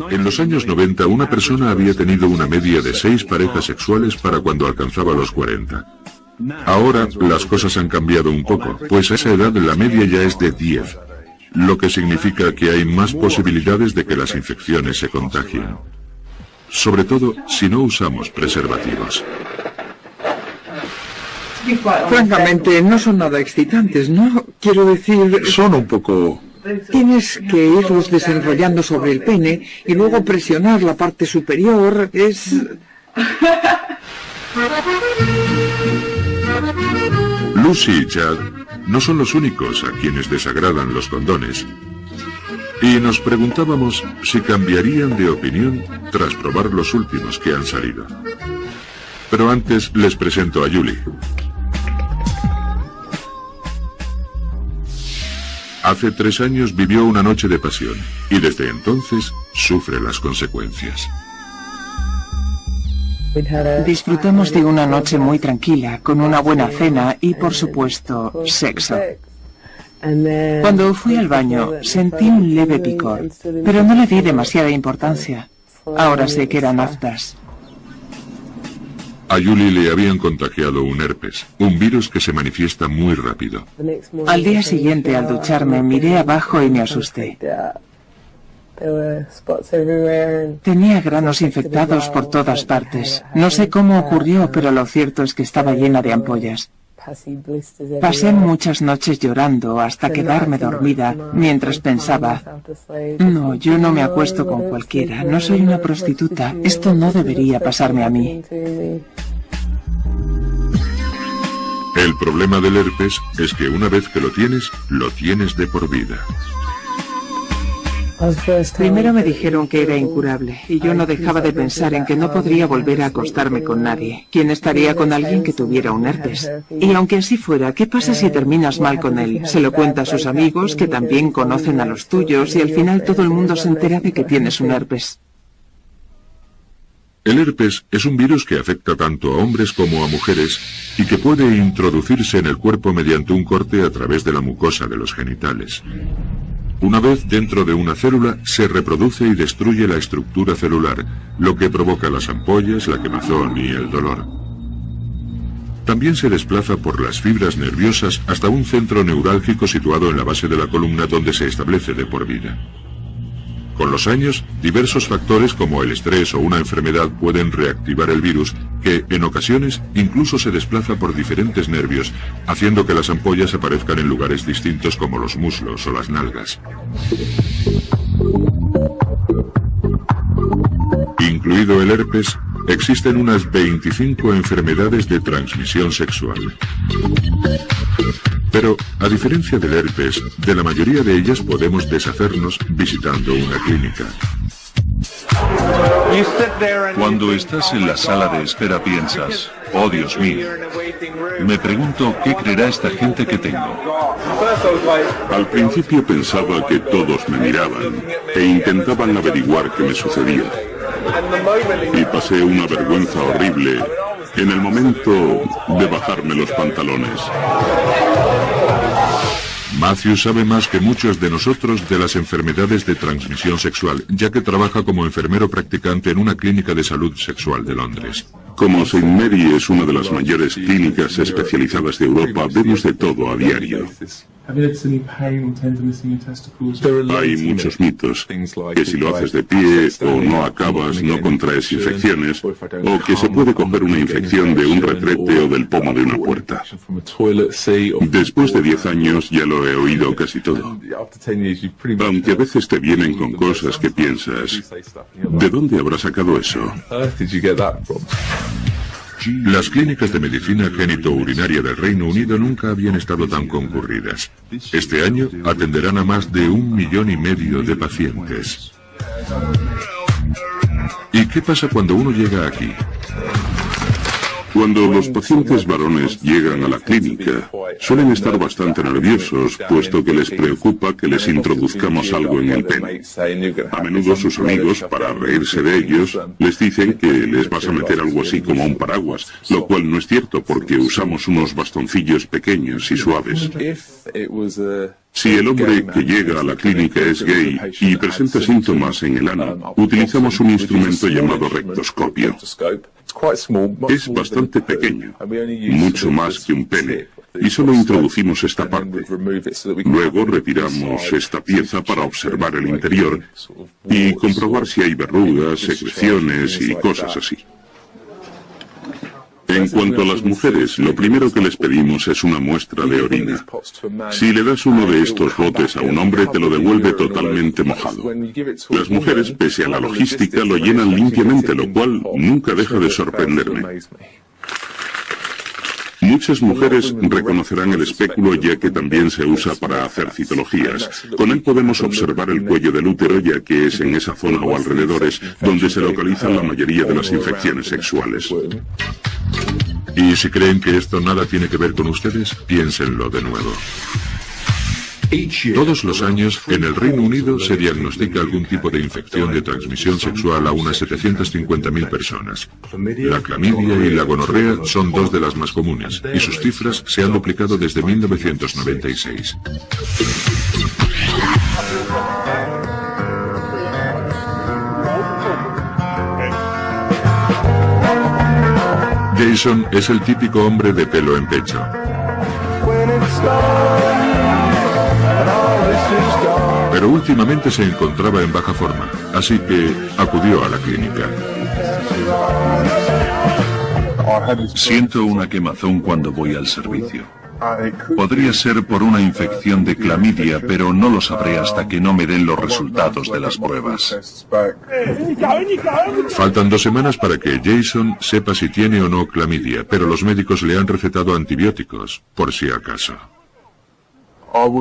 En los años 90, una persona había tenido una media de 6 parejas sexuales para cuando alcanzaba los 40. Ahora, las cosas han cambiado un poco, pues a esa edad la media ya es de 10, lo que significa que hay más posibilidades de que las infecciones se contagien. Sobre todo, si no usamos preservativos. Francamente, no son nada excitantes, ¿no? Quiero decir... Son un poco... Tienes que irlos desenrollando sobre el pene y luego presionar la parte superior. Es... Lucy y Chad no son los únicos a quienes desagradan los condones. Y nos preguntábamos si cambiarían de opinión tras probar los últimos que han salido. Pero antes les presento a Julie. Hace 3 años vivió una noche de pasión y desde entonces sufre las consecuencias. Disfrutamos de una noche muy tranquila, con una buena cena y, por supuesto, sexo. Cuando fui al baño, sentí un leve picor, pero no le di demasiada importancia. Ahora sé que eran aftas. A Julie le habían contagiado un herpes, un virus que se manifiesta muy rápido. Al día siguiente, al ducharme, miré abajo y me asusté. Tenía granos infectados por todas partes. No sé cómo ocurrió, pero lo cierto es que estaba llena de ampollas. Pasé muchas noches llorando hasta quedarme dormida mientras pensaba, no, yo no me acuesto con cualquiera, no soy una prostituta, esto no debería pasarme a mí. El problema del herpes es que una vez que lo tienes de por vida. Primero me dijeron que era incurable, y yo no dejaba de pensar en que no podría volver a acostarme con nadie. ¿Quién estaría con alguien que tuviera un herpes? Y aunque así fuera, ¿qué pasa si terminas mal con él? Se lo cuenta a sus amigos, que también conocen a los tuyos, y al final todo el mundo se entera de que tienes un herpes. El herpes es un virus que afecta tanto a hombres como a mujeres y que puede introducirse en el cuerpo mediante un corte a través de la mucosa de los genitales. Una vez dentro de una célula, se reproduce y destruye la estructura celular, lo que provoca las ampollas, la quemazón y el dolor. También se desplaza por las fibras nerviosas hasta un centro neurálgico situado en la base de la columna donde se establece de por vida. Con los años, diversos factores como el estrés o una enfermedad pueden reactivar el virus, que en ocasiones incluso se desplaza por diferentes nervios, haciendo que las ampollas aparezcan en lugares distintos como los muslos o las nalgas. Incluido el herpes, existen unas 25 enfermedades de transmisión sexual. Pero, a diferencia del herpes, de la mayoría de ellas podemos deshacernos visitando una clínica. Cuando estás en la sala de espera piensas, oh Dios mío, me pregunto qué creerá esta gente que tengo. Al principio pensaba que todos me miraban e intentaban averiguar qué me sucedía. Y pasé una vergüenza horrible en el momento de bajarme los pantalones. Matthew sabe más que muchos de nosotros de las enfermedades de transmisión sexual, ya que trabaja como enfermero practicante en una clínica de salud sexual de Londres. Como St. Mary es una de las mayores clínicas especializadas de Europa, vemos de todo a diario. Hay muchos mitos, que si lo haces de pie o no acabas, no contraes infecciones, o que se puede coger una infección de un retrete o del pomo de una puerta. Después de 10 años ya lo he oído casi todo. Aunque a veces te vienen con cosas que piensas, ¿de dónde habrá sacado eso? Las clínicas de medicina genitourinaria del Reino Unido nunca habían estado tan concurridas. Este año atenderán a más de 1,5 millones de pacientes. ¿Y qué pasa cuando uno llega aquí? Cuando los pacientes varones llegan a la clínica, suelen estar bastante nerviosos, puesto que les preocupa que les introduzcamos algo en el pene. A menudo sus amigos, para reírse de ellos, les dicen que les vas a meter algo así como un paraguas, lo cual no es cierto porque usamos unos bastoncillos pequeños y suaves. Si el hombre que llega a la clínica es gay y presenta síntomas en el ano, utilizamos un instrumento llamado rectoscopio. Es bastante pequeño, mucho más que un pene, y solo introducimos esta parte. Luego retiramos esta pieza para observar el interior y comprobar si hay verrugas, secreciones y cosas así. En cuanto a las mujeres, lo primero que les pedimos es una muestra de orina. Si le das uno de estos botes a un hombre, te lo devuelve totalmente mojado. Las mujeres, pese a la logística, lo llenan limpiamente, lo cual nunca deja de sorprenderme. Muchas mujeres reconocerán el espéculo ya que también se usa para hacer citologías. Con él podemos observar el cuello del útero ya que es en esa zona o alrededores donde se localizan la mayoría de las infecciones sexuales. Y si creen que esto nada tiene que ver con ustedes, piénsenlo de nuevo. Todos los años, en el Reino Unido se diagnostica algún tipo de infección de transmisión sexual a unas 750.000 personas. La clamidia y la gonorrea son dos de las más comunes, y sus cifras se han duplicado desde 1996. Jason es el típico hombre de pelo en pecho. Pero últimamente se encontraba en baja forma, así que acudió a la clínica. Siento una quemazón cuando voy al servicio. Podría ser por una infección de clamidia, pero no lo sabré hasta que no me den los resultados de las pruebas. Faltan 2 semanas para que Jason sepa si tiene o no clamidia, pero los médicos le han recetado antibióticos, por si acaso.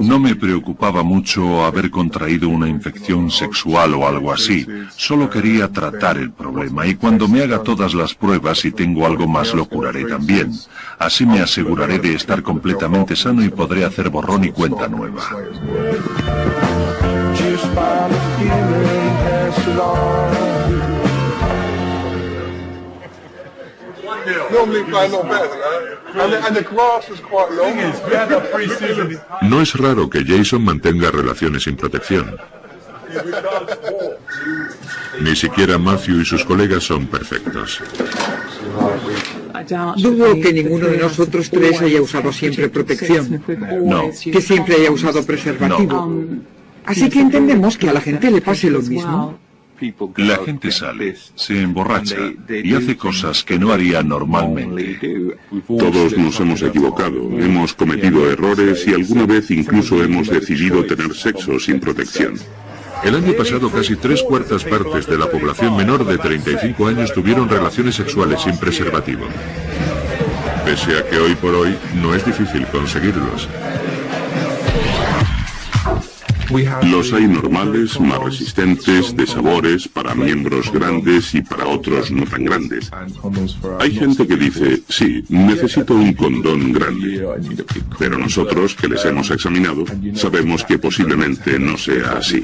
No me preocupaba mucho haber contraído una infección sexual o algo así. Solo quería tratar el problema y cuando me haga todas las pruebas, si tengo algo más, lo curaré también. Así me aseguraré de estar completamente sano y podré hacer borrón y cuenta nueva. No es raro que Jason mantenga relaciones sin protección. Ni siquiera Matthew y sus colegas son perfectos. Dudo que ninguno de nosotros tres haya usado siempre protección. No. Que siempre haya usado preservativo. Así que entendemos que a la gente le pase lo mismo. La gente sale, se emborracha y hace cosas que no haría normalmente. Todos nos hemos equivocado, hemos cometido errores y alguna vez incluso hemos decidido tener sexo sin protección. El año pasado casi 3/4 partes de la población menor de 35 años tuvieron relaciones sexuales sin preservativo. Pese a que hoy por hoy no es difícil conseguirlos. Los hay normales, más resistentes, de sabores, para miembros grandes y para otros no tan grandes. Hay gente que dice, sí, necesito un condón grande. Pero nosotros, que les hemos examinado, sabemos que posiblemente no sea así.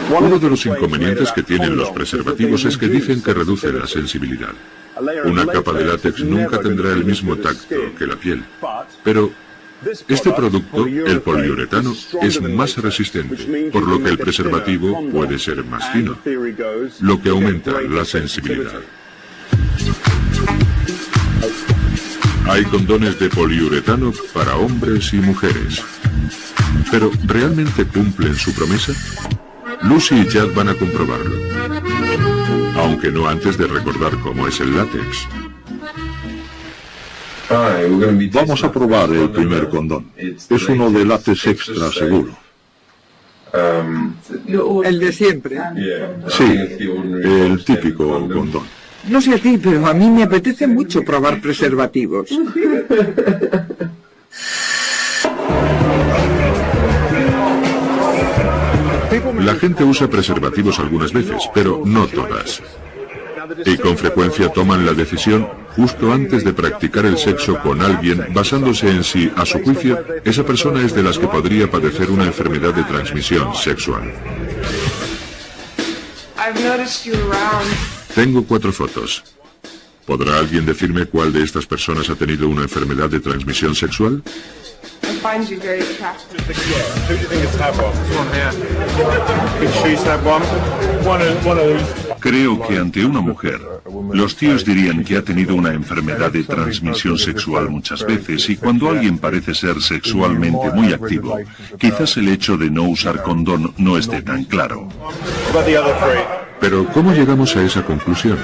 Uno de los inconvenientes que tienen los preservativos es que dicen que reduce la sensibilidad. Una capa de látex nunca tendrá el mismo tacto que la piel, pero este producto, el poliuretano, es más resistente, por lo que el preservativo puede ser más fino, lo que aumenta la sensibilidad. Hay condones de poliuretano para hombres y mujeres. Pero, ¿realmente cumplen su promesa? Lucy y Chad van a comprobarlo. Aunque no antes de recordar cómo es el látex. Vamos a probar el primer condón. Es uno de látex extra seguro. El de siempre. Sí, el típico condón. No sé a ti, pero a mí me apetece mucho probar preservativos. La gente usa preservativos algunas veces, pero no todas. y con frecuencia toman la decisión justo antes de practicar el sexo con alguien, basándose en si, a su juicio, esa persona es de las que podría padecer una enfermedad de transmisión sexual. Tengo 4 fotos. ¿Podrá alguien decirme cuál de estas personas ha tenido una enfermedad de transmisión sexual? Creo que ante una mujer, los tíos dirían que ha tenido una enfermedad de transmisión sexual muchas veces, y cuando alguien parece ser sexualmente muy activo, quizás el hecho de no usar condón no esté tan claro. Pero, ¿cómo llegamos a esa conclusión?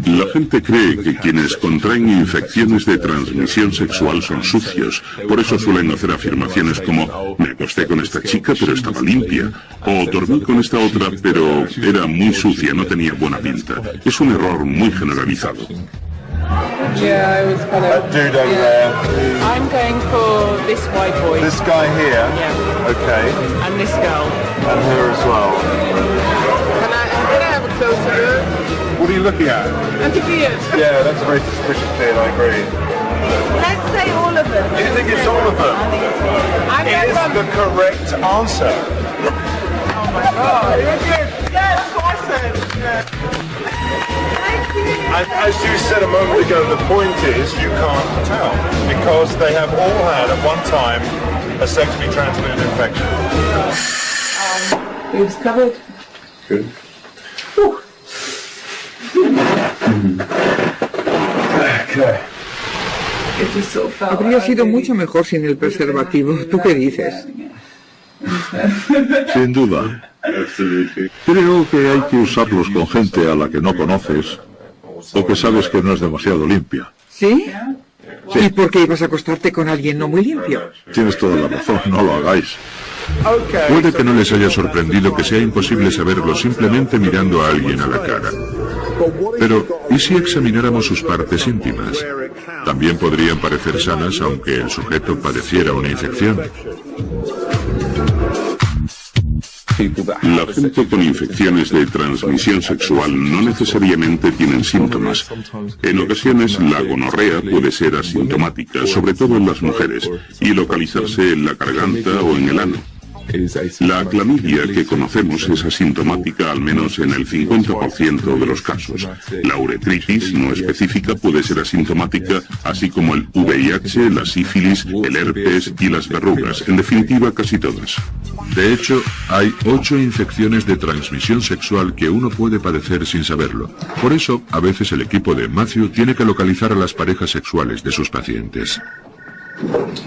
La gente cree que quienes contraen infecciones de transmisión sexual son sucios. Por eso suelen hacer afirmaciones como: me acosté con esta chica pero estaba limpia, o dormí con esta otra pero era muy sucia, no tenía buena pinta. Es un error muy generalizado. Yeah, it was kind of... That dude over there. I'm going for this white boy. This guy here? Yeah. Okay. And this girl. And her as well. Can I have a closer look? What are you looking at? Anti-beard. Yeah, that's a very suspicious beard, I agree. Let's say all of them. You think it's all of them? It is the correct answer. Oh my god. Yeah, that's what I said. Yeah. As you said a moment ago, the point is you can't tell because they have all had at one time a sexually transmitted infection. It's covered. Good. Okay. Habría sido mucho mejor sin el preservativo. ¿Tú qué dices? Sin duda. Creo que hay que usarlos con gente a la que no conoces o que sabes que no es demasiado limpia. ¿Sí? Sí. ¿Y por qué ibas a acostarte con alguien no muy limpio? Tienes toda la razón, no lo hagáis. Puede que no les haya sorprendido que sea imposible saberlo simplemente mirando a alguien a la cara. Pero, ¿y si examináramos sus partes íntimas? También podrían parecer sanas aunque el sujeto padeciera una infección. La gente con infecciones de transmisión sexual no necesariamente tienen síntomas. En ocasiones, la gonorrea puede ser asintomática, sobre todo en las mujeres, y localizarse en la garganta o en el ano. La clamidia que conocemos es asintomática al menos en el 50% de los casos. La uretritis no específica puede ser asintomática, así como el VIH, la sífilis, el herpes y las verrugas, en definitiva casi todas. De hecho, hay 8 infecciones de transmisión sexual que uno puede padecer sin saberlo. Por eso, a veces el equipo de Matthew tiene que localizar a las parejas sexuales de sus pacientes.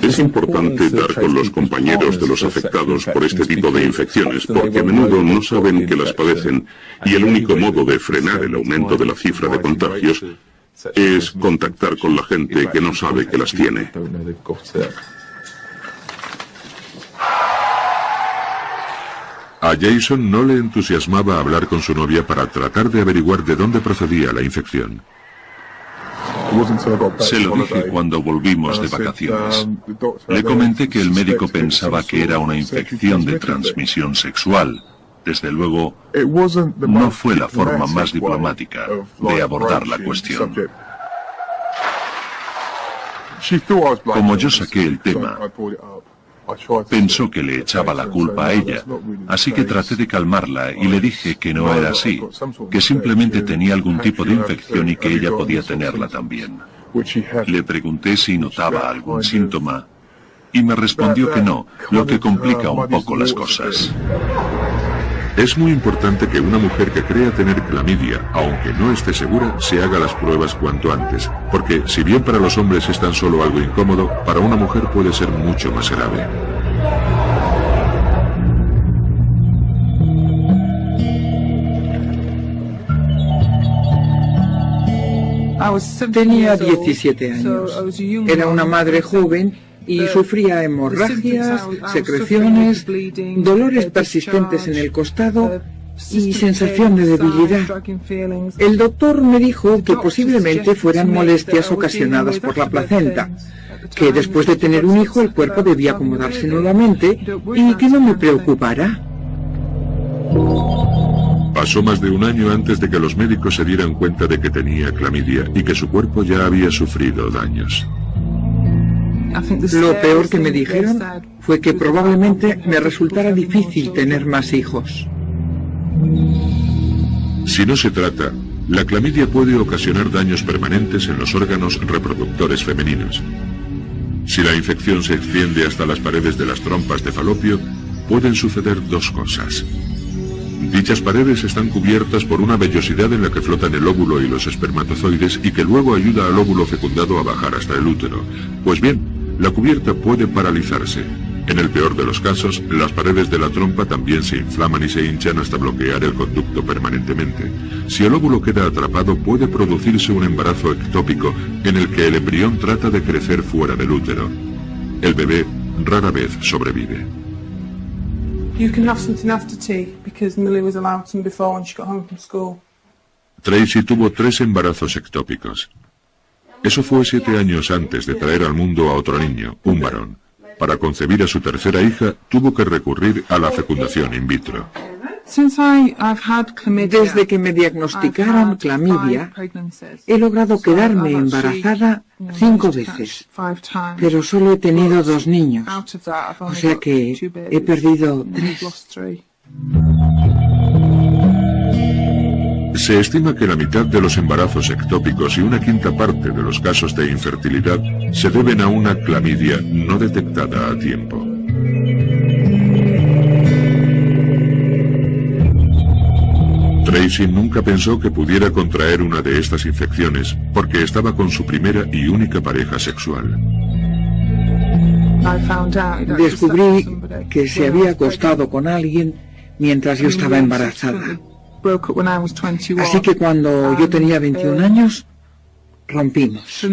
Es importante dar con los compañeros de los afectados por este tipo de infecciones porque a menudo no saben que las padecen y el único modo de frenar el aumento de la cifra de contagios es contactar con la gente que no sabe que las tiene. A Jason no le entusiasmaba hablar con su novia para tratar de averiguar de dónde procedía la infección. Se lo dije cuando volvimos de vacaciones. Le comenté que el médico pensaba que era una infección de transmisión sexual. Desde luego, no fue la forma más diplomática de abordar la cuestión. Como yo saqué el tema, pensó que le echaba la culpa a ella, así que traté de calmarla y le dije que no era así, que simplemente tenía algún tipo de infección y que ella podía tenerla también. Le pregunté si notaba algún síntoma y me respondió que no, lo que complica un poco las cosas. Es muy importante que una mujer que crea tener clamidia, aunque no esté segura, se haga las pruebas cuanto antes, porque si bien para los hombres es tan solo algo incómodo, para una mujer puede ser mucho más grave. Tenía 17 años. Era una madre joven y sufría hemorragias, secreciones, dolores persistentes en el costado y sensación de debilidad. El doctor me dijo que posiblemente fueran molestias ocasionadas por la placenta, que después de tener un hijo el cuerpo debía acomodarse nuevamente y que no me preocupara. Pasó más de un año antes de que los médicos se dieran cuenta de que tenía clamidia y que su cuerpo ya había sufrido daños. Lo peor que me dijeron fue que probablemente me resultara difícil tener más hijos. Si no se trata, la clamidia puede ocasionar daños permanentes en los órganos reproductores femeninos. Si la infección se extiende hasta las paredes de las trompas de falopio, pueden suceder dos cosas. Dichas paredes están cubiertas por una vellosidad en la que flotan el óvulo y los espermatozoides y que luego ayuda al óvulo fecundado a bajar hasta el útero. Pues bien, la cubierta puede paralizarse. En el peor de los casos, las paredes de la trompa también se inflaman y se hinchan hasta bloquear el conducto permanentemente. Si el óvulo queda atrapado, puede producirse un embarazo ectópico en el que el embrión trata de crecer fuera del útero. El bebé rara vez sobrevive. Tracy tuvo 3 embarazos ectópicos. Eso fue 7 años antes de traer al mundo a otro niño, un varón. Para concebir a su tercera hija, tuvo que recurrir a la fecundación in vitro. Desde que me diagnosticaron clamidia, he logrado quedarme embarazada 5 veces, pero solo he tenido 2 niños, o sea que he perdido 3. Se estima que la mitad de los embarazos ectópicos y una quinta parte de los casos de infertilidad se deben a una clamidia no detectada a tiempo. Tracy nunca pensó que pudiera contraer una de estas infecciones porque estaba con su primera y única pareja sexual. Descubrí que se había acostado con alguien mientras yo estaba embarazada. Así que cuando yo tenía 21 años, rompimos.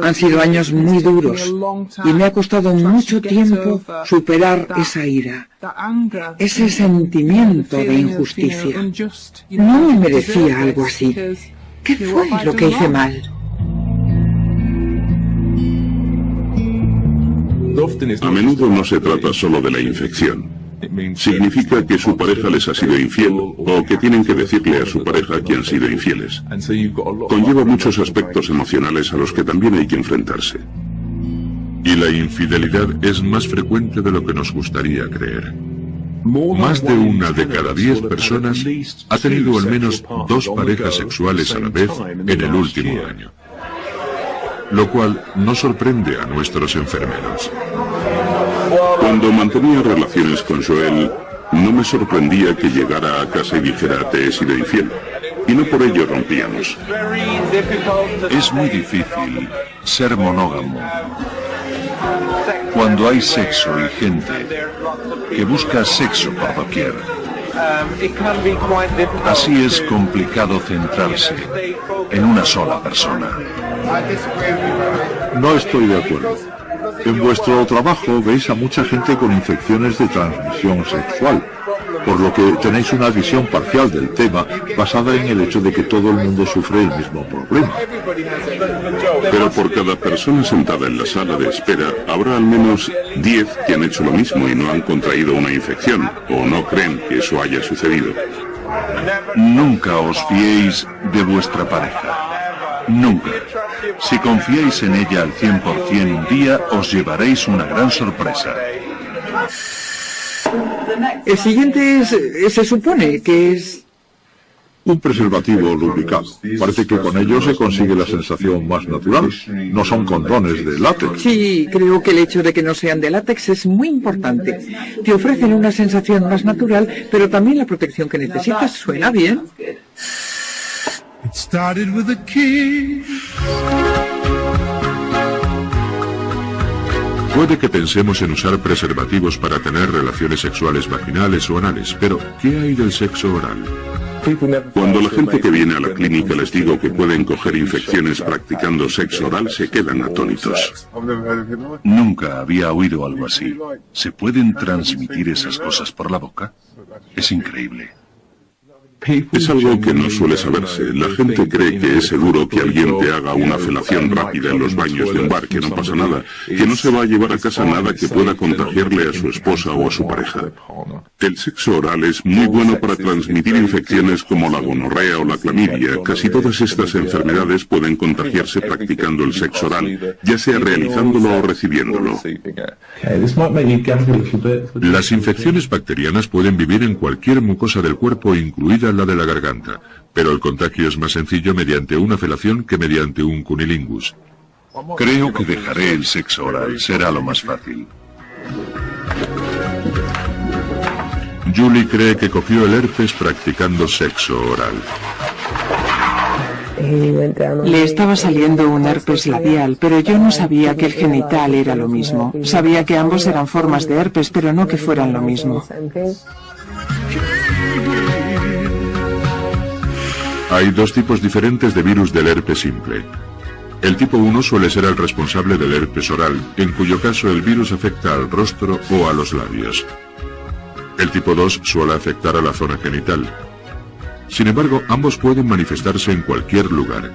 Han sido años muy duros y me ha costado mucho tiempo superar esa ira, ese sentimiento de injusticia. No me merecía algo así. ¿Qué fue lo que hice mal? A menudo no se trata solo de la infección. Significa que su pareja les ha sido infiel o que tienen que decirle a su pareja que han sido infieles. Conlleva muchos aspectos emocionales a los que también hay que enfrentarse. Y la infidelidad es más frecuente de lo que nos gustaría creer. Más de 1 de cada 10 personas ha tenido al menos 2 parejas sexuales a la vez en el último año. Lo cual no sorprende a nuestros enfermeros. Cuando mantenía relaciones con Joel, no me sorprendía que llegara a casa y dijera te he sido infiel. Y no por ello rompíamos. Es muy difícil ser monógamo cuando hay sexo y gente que busca sexo por doquier. Así es complicado centrarse en una sola persona. No estoy de acuerdo. En vuestro trabajo veis a mucha gente con infecciones de transmisión sexual, por lo que tenéis una visión parcial del tema basada en el hecho de que todo el mundo sufre el mismo problema. Pero por cada persona sentada en la sala de espera, habrá al menos 10 que han hecho lo mismo y no han contraído una infección, o no creen que eso haya sucedido. Nunca os fiéis de vuestra pareja. Nunca. Si confiáis en ella al 100% un día, os llevaréis una gran sorpresa. El siguiente se supone que es un preservativo lubricado. Parece que con ello se consigue la sensación más natural. No son condones de látex. Sí, creo que el hecho de que no sean de látex es muy importante. Te ofrecen una sensación más natural, pero también la protección que necesitas. Suena bien. Puede que pensemos en usar preservativos para tener relaciones sexuales vaginales o anales, pero ¿qué hay del sexo oral? Cuando la gente que viene a la clínica les digo que pueden coger infecciones practicando sexo oral, se quedan atónitos. Nunca había oído algo así. ¿Se pueden transmitir esas cosas por la boca? Es increíble. Es algo que no suele saberse. La gente cree que es seguro que alguien te haga una felación rápida en los baños de un bar, que no pasa nada, que no se va a llevar a casa nada que pueda contagiarle a su esposa o a su pareja. El sexo oral es muy bueno para transmitir infecciones como la gonorrea o la clamidia. Casi todas estas enfermedades pueden contagiarse practicando el sexo oral, ya sea realizándolo o recibiéndolo. Las infecciones bacterianas pueden vivir en cualquier mucosa del cuerpo, incluida la de la garganta, pero el contagio es más sencillo mediante una felación que mediante un cunilingus. Creo que dejaré el sexo oral, será lo más fácil. Julie cree que cogió el herpes practicando sexo oral. Le estaba saliendo un herpes labial, pero yo no sabía que el genital era lo mismo. Sabía que ambos eran formas de herpes, pero no que fueran lo mismo. Hay dos tipos diferentes de virus del herpes simple. El tipo 1 suele ser el responsable del herpes oral, en cuyo caso el virus afecta al rostro o a los labios. El tipo 2 suele afectar a la zona genital. Sin embargo, ambos pueden manifestarse en cualquier lugar.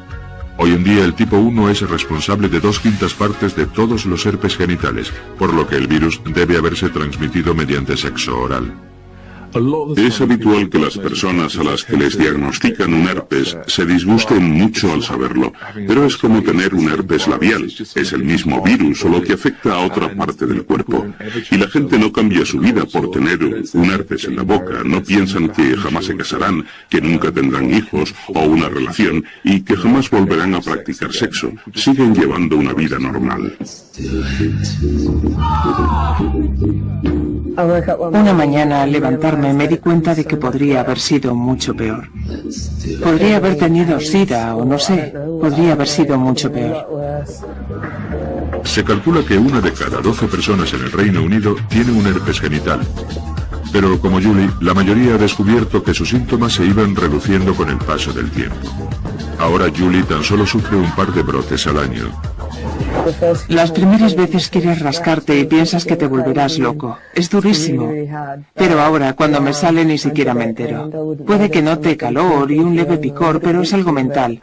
Hoy en día el tipo 1 es responsable de 2/5 partes de todos los herpes genitales, por lo que el virus debe haberse transmitido mediante sexo oral. Es habitual que las personas a las que les diagnostican un herpes se disgusten mucho al saberlo, pero es como tener un herpes labial. Es el mismo virus, solo que afecta a otra parte del cuerpo. Y la gente no cambia su vida por tener un herpes en la boca. No piensan que jamás se casarán, que nunca tendrán hijos o una relación y que jamás volverán a practicar sexo. Siguen llevando una vida normal. Una mañana al levantarme me di cuenta de que podría haber sido mucho peor. Podría haber tenido SIDA o no sé, podría haber sido mucho peor. Se calcula que 1 de cada 12 personas en el Reino Unido tiene un herpes genital. Pero como Julie, la mayoría ha descubierto que sus síntomas se iban reduciendo con el paso del tiempo. Ahora Julie tan solo sufre un par de brotes al año. Las primeras veces quieres rascarte y piensas que te volverás loco. Es durísimo. Pero ahora, cuando me sale, ni siquiera me entero. Puede que note calor y un leve picor, pero es algo mental.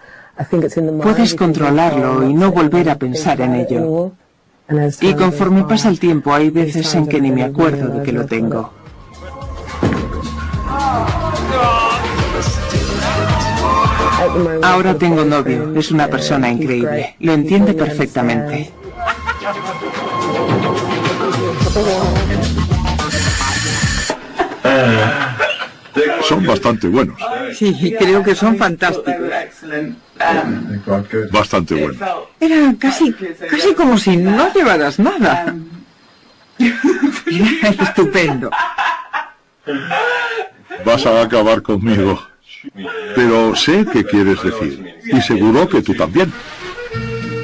Puedes controlarlo y no volver a pensar en ello. Y conforme pasa el tiempo, hay veces en que ni me acuerdo de que lo tengo. Ahora tengo novio, es una persona increíble, lo entiende perfectamente. Son bastante buenos. Sí, creo que son fantásticos. Bastante buenos. Era casi como si no llevaras nada. Era estupendo. Vas a acabar conmigo. Pero sé qué quieres decir. Y seguro que tú también.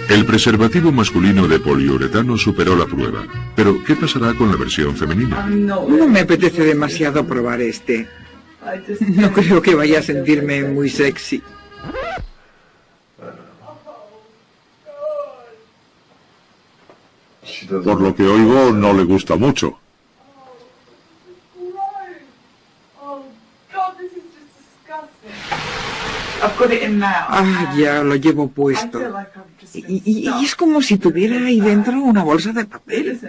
El preservativo masculino de poliuretano superó la prueba. Pero, ¿qué pasará con la versión femenina? No me apetece demasiado probar este. No creo que vaya a sentirme muy sexy. Por lo que oigo, no le gusta mucho. Ah, ya lo llevo puesto. Y es como si tuviera ahí dentro una bolsa de papel.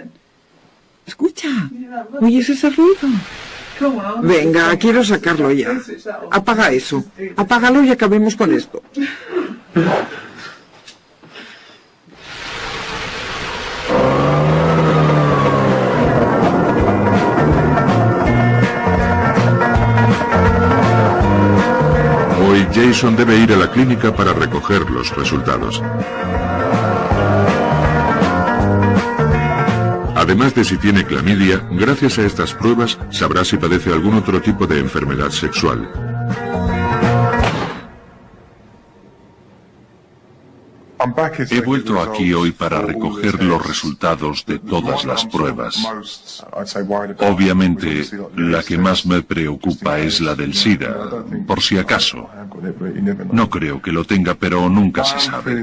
Escucha, ¿oyes ese ruido? Venga, quiero sacarlo ya. Apaga eso. Apágalo y acabemos con esto. Hoy Jason debe ir a la clínica para recoger los resultados. Además de si tiene clamidia, gracias a estas pruebas sabrá si padece algún otro tipo de enfermedad sexual. He vuelto aquí hoy para recoger los resultados de todas las pruebas. Obviamente, la que más me preocupa es la del SIDA, por si acaso. No creo que lo tenga, pero nunca se sabe.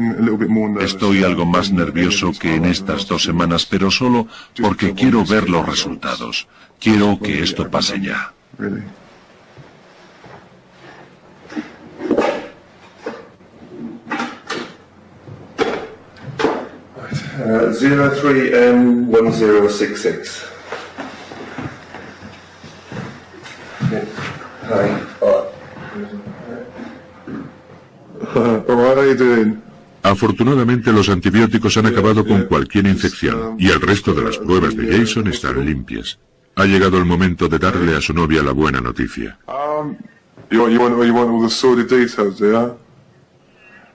Estoy algo más nervioso que en estas 2 semanas, pero solo porque quiero ver los resultados. Quiero que esto pase ya. 03M1066. Hi. Alright, how you doing? Afortunadamente los antibióticos han acabado con cualquier infección y el resto de las pruebas de Jason están limpias. Ha llegado el momento de darle a su novia la buena noticia. You want all the sordid details, yeah?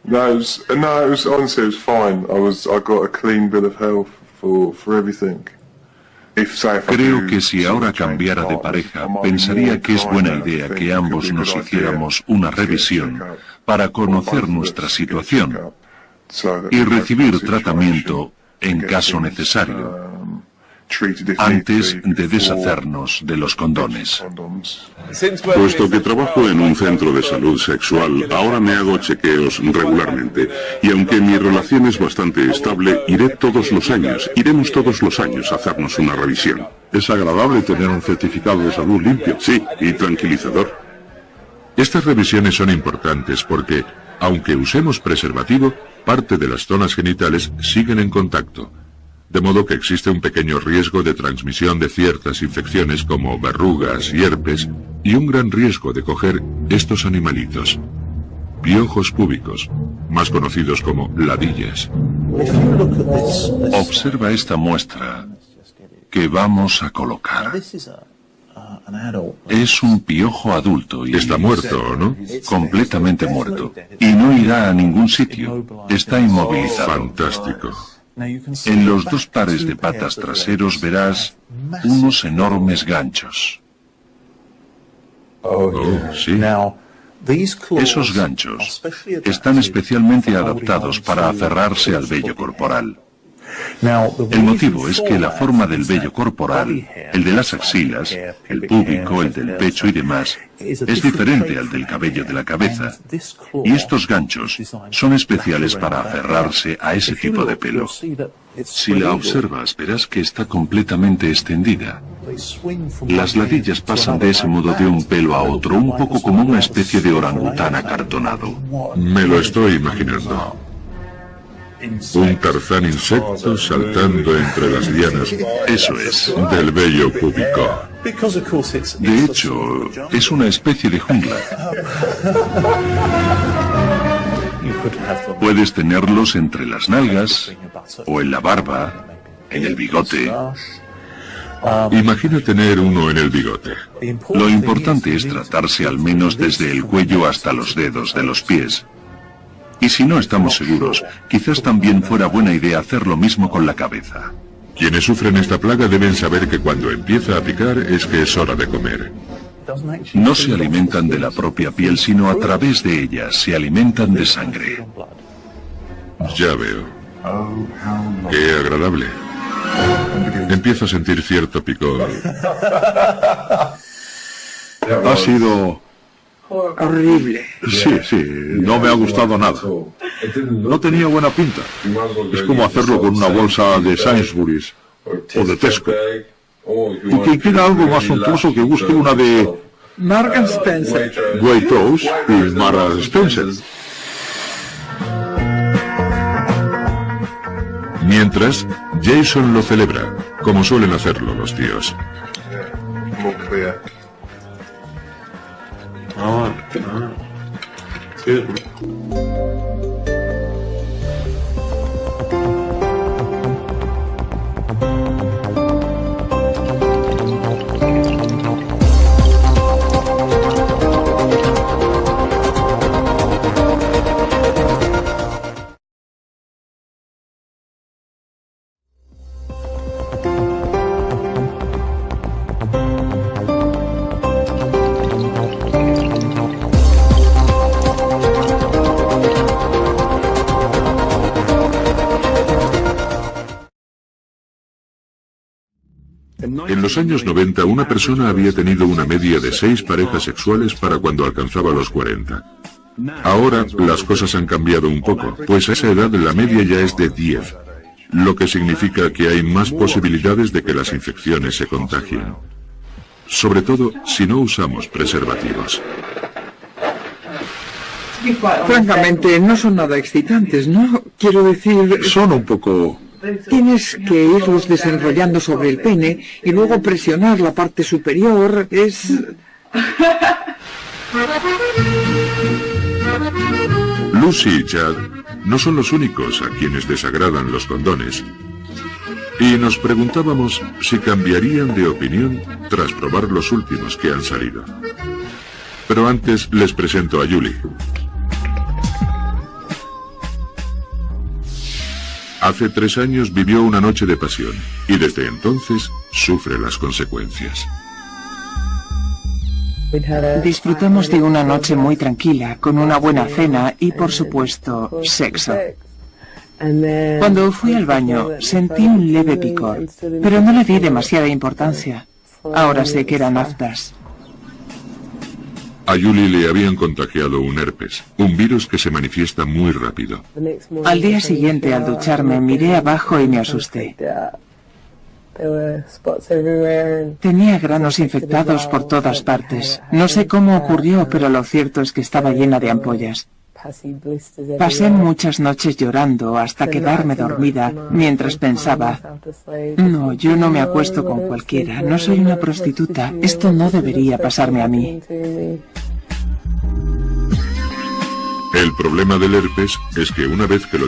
No, it was honestly, it was fine. I got a clean bill of health for everything. Creo que si ahora cambiara de pareja, pensaría que es buena idea que ambos nos hiciéramos una revisión para conocer nuestra situación y recibir tratamiento en caso necesario, antes de deshacernos de los condones. Puesto que trabajo en un centro de salud sexual, ahora me hago chequeos regularmente. Y aunque mi relación es bastante estable, iremos todos los años a hacernos una revisión. Es agradable tener un certificado de salud limpio. Sí, y tranquilizador. Estas revisiones son importantes porque, aunque usemos preservativo, parte de las zonas genitales siguen en contacto. De modo que existe un pequeño riesgo de transmisión de ciertas infecciones como verrugas y herpes, y un gran riesgo de coger estos animalitos, piojos púbicos, más conocidos como ladillas. Observa esta muestra que vamos a colocar. Es un piojo adulto y está muerto, ¿no? Completamente muerto. Y no irá a ningún sitio. Está inmovilizado. Fantástico. En los 2 pares de patas traseros verás unos enormes ganchos. Sí. Esos ganchos están especialmente adaptados para aferrarse al vello corporal. El motivo es que la forma del vello corporal, el de las axilas, el púbico, el del pecho y demás, es diferente al del cabello de la cabeza. Y estos ganchos son especiales para aferrarse a ese tipo de pelo. Si la observas, verás que está completamente extendida. Las ladillas pasan de ese modo de un pelo a otro, un poco como una especie de orangután acartonado. Me lo estoy imaginando. Un Tarzán insecto saltando entre las lianas. Eso es. Del vello púbico. De hecho, es una especie de jungla. Puedes tenerlos entre las nalgas, o en la barba, en el bigote. Imagina tener uno en el bigote. Lo importante es tratarse al menos desde el cuello hasta los dedos de los pies. Y si no estamos seguros, quizás también fuera buena idea hacer lo mismo con la cabeza. Quienes sufren esta plaga deben saber que cuando empieza a picar es que es hora de comer. No se alimentan de la propia piel, sino a través de ella, se alimentan de sangre. Ya veo. Qué agradable. Empiezo a sentir cierto picor. Ha sido horrible. Sí, no me ha gustado nada. No tenía buena pinta. Es como hacerlo con una bolsa de Sainsbury's o de Tesco. Y quien quiera algo más suntuoso que busque una de Marks and Spencer, Waitrose y Marks Spencer. Mientras, Jason lo celebra, como suelen hacerlo los tíos. En los años 90, una persona había tenido una media de 6 parejas sexuales para cuando alcanzaba los 40. Ahora, las cosas han cambiado un poco, pues a esa edad la media ya es de 10, lo que significa que hay más posibilidades de que las infecciones se contagien. Sobre todo, si no usamos preservativos. Francamente, no son nada excitantes, ¿no? Quiero decir... Son un poco... Tienes que irlos desenrollando sobre el pene y luego presionar la parte superior. Es... Lucy y Chad no son los únicos a quienes desagradan los condones. Y nos preguntábamos si cambiarían de opinión tras probar los últimos que han salido. Pero antes les presento a Julie. Hace 3 años vivió una noche de pasión y desde entonces sufre las consecuencias. Disfrutamos de una noche muy tranquila, con una buena cena y, por supuesto, sexo. Cuando fui al baño, sentí un leve picor, pero no le di demasiada importancia. Ahora sé que eran aftas. A Julie le habían contagiado un herpes, un virus que se manifiesta muy rápido. Al día siguiente, al ducharme, miré abajo y me asusté. Tenía granos infectados por todas partes. No sé cómo ocurrió, pero lo cierto es que estaba llena de ampollas. Pasé muchas noches llorando hasta quedarme dormida mientras pensaba, no, yo no me acuesto con cualquiera, no soy una prostituta, esto no debería pasarme a mí. El problema del herpes es que una vez que lo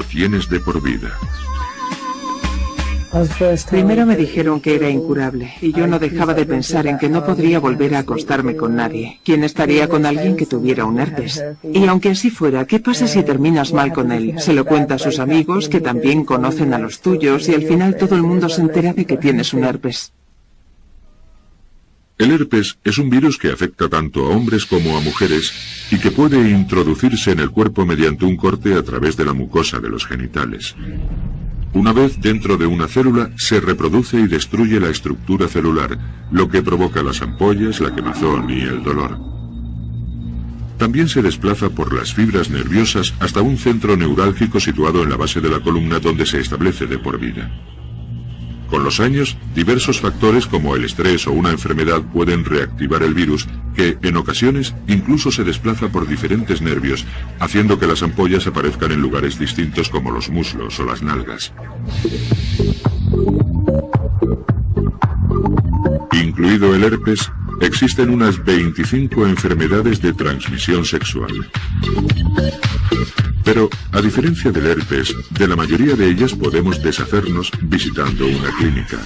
tienes de por vida. Primero me dijeron que era incurable, y yo no dejaba de pensar en que no podría volver a acostarme con nadie. ¿Quién estaría con alguien que tuviera un herpes? Y aunque así fuera, ¿qué pasa si terminas mal con él? Se lo cuenta a sus amigos, que también conocen a los tuyos, y al final todo el mundo se entera de que tienes un herpes. El herpes es un virus que afecta tanto a hombres como a mujeres y que puede introducirse en el cuerpo mediante un corte a través de la mucosa de los genitales. Una vez dentro de una célula, se reproduce y destruye la estructura celular, lo que provoca las ampollas, la quemazón y el dolor. También se desplaza por las fibras nerviosas hasta un centro neurálgico situado en la base de la columna donde se establece de por vida. Con los años, diversos factores como el estrés o una enfermedad pueden reactivar el virus, que en ocasiones incluso se desplaza por diferentes nervios, haciendo que las ampollas aparezcan en lugares distintos como los muslos o las nalgas. Incluido el herpes, existen unas 25 enfermedades de transmisión sexual. Pero, a diferencia del herpes, de la mayoría de ellas podemos deshacernos visitando una clínica.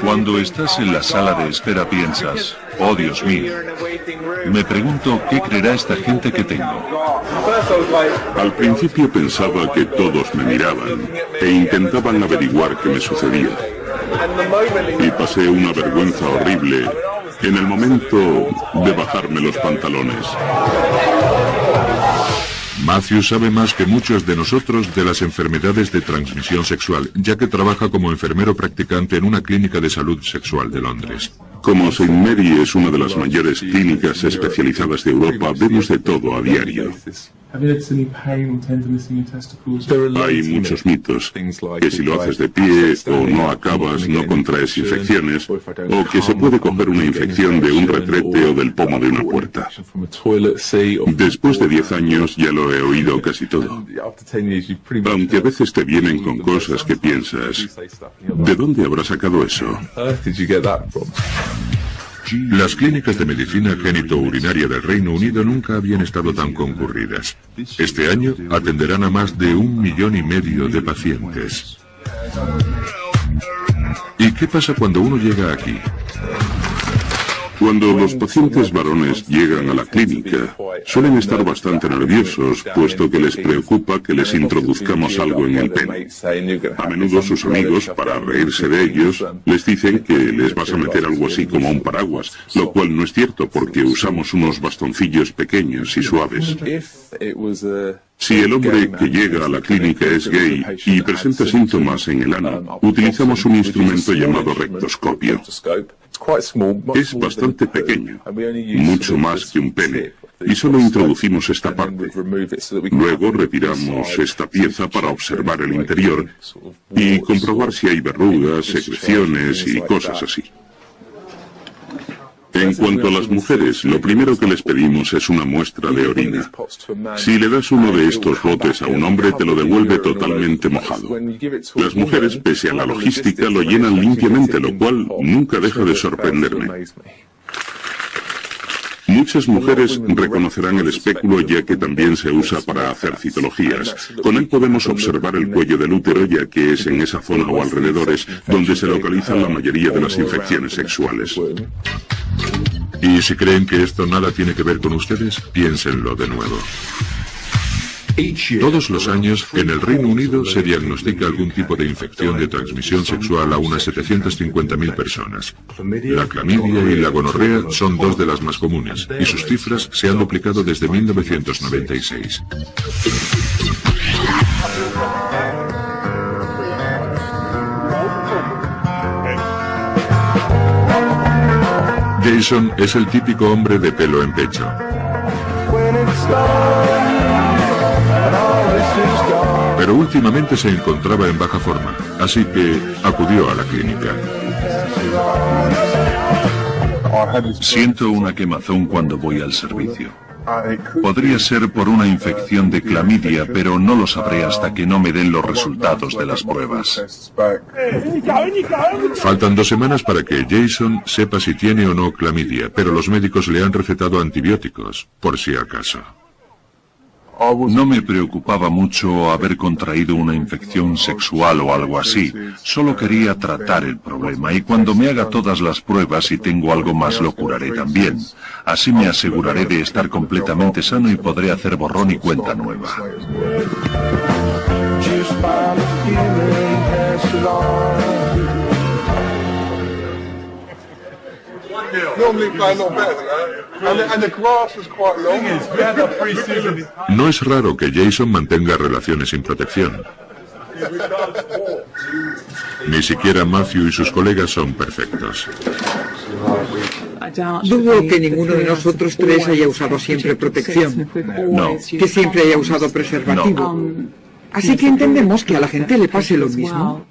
Cuando estás en la sala de espera piensas, oh Dios mío, me pregunto qué creerá esta gente que tengo. Al principio pensaba que todos me miraban e intentaban averiguar qué me sucedía. Y pasé una vergüenza horrible en el momento de bajarme los pantalones. Matthew sabe más que muchos de nosotros de las enfermedades de transmisión sexual, ya que trabaja como enfermero practicante en una clínica de salud sexual de Londres. Como St. Mary es una de las mayores clínicas especializadas de Europa, vemos de todo a diario. Hay muchos mitos, que si lo haces de pie o no acabas, no contraes infecciones, o que se puede coger una infección de un retrete o del pomo de una puerta. Después de 10 años ya lo he oído casi todo. Aunque a veces te vienen con cosas que piensas, ¿de dónde habrá sacado eso? Las clínicas de medicina génito-urinaria del Reino Unido nunca habían estado tan concurridas. Este año atenderán a más de 1,5 millones de pacientes. ¿Y qué pasa cuando uno llega aquí? Cuando los pacientes varones llegan a la clínica, suelen estar bastante nerviosos, puesto que les preocupa que les introduzcamos algo en el pene. A menudo sus amigos, para reírse de ellos, les dicen que les vas a meter algo así como un paraguas, lo cual no es cierto porque usamos unos bastoncillos pequeños y suaves. Si el hombre que llega a la clínica es gay y presenta síntomas en el ano, utilizamos un instrumento llamado rectoscopio. Es bastante pequeño, mucho más que un pene, y solo introducimos esta parte. Luego retiramos esta pieza para observar el interior y comprobar si hay verrugas, secreciones y cosas así. En cuanto a las mujeres, lo primero que les pedimos es una muestra de orina. Si le das uno de estos botes a un hombre, te lo devuelve totalmente mojado. Las mujeres, pese a la logística, lo llenan limpiamente, lo cual nunca deja de sorprenderme. Muchas mujeres reconocerán el espéculo ya que también se usa para hacer citologías. Con él podemos observar el cuello del útero ya que es en esa zona o alrededores donde se localizan la mayoría de las infecciones sexuales. Y si creen que esto nada tiene que ver con ustedes, piénsenlo de nuevo. Todos los años, en el Reino Unido se diagnostica algún tipo de infección de transmisión sexual a unas 750.000 personas. La clamidia y la gonorrea son dos de las más comunes, y sus cifras se han duplicado desde 1996. Jason es el típico hombre de pelo en pecho. Pero últimamente se encontraba en baja forma, así que acudió a la clínica. Siento una quemazón cuando voy al servicio. Podría ser por una infección de clamidia, pero no lo sabré hasta que no me den los resultados de las pruebas. Faltan 2 semanas para que Jason sepa si tiene o no clamidia, pero los médicos le han recetado antibióticos, por si acaso. No me preocupaba mucho haber contraído una infección sexual o algo así. Solo quería tratar el problema y cuando me haga todas las pruebas y tengo algo más lo curaré también. Así me aseguraré de estar completamente sano y podré hacer borrón y cuenta nueva. No es raro que Jason mantenga relaciones sin protección. Ni siquiera Matthew y sus colegas son perfectos. Dudo que ninguno de nosotros tres haya usado siempre protección. No. Que siempre haya usado preservativo. Así que entendemos que a la gente le pase lo mismo.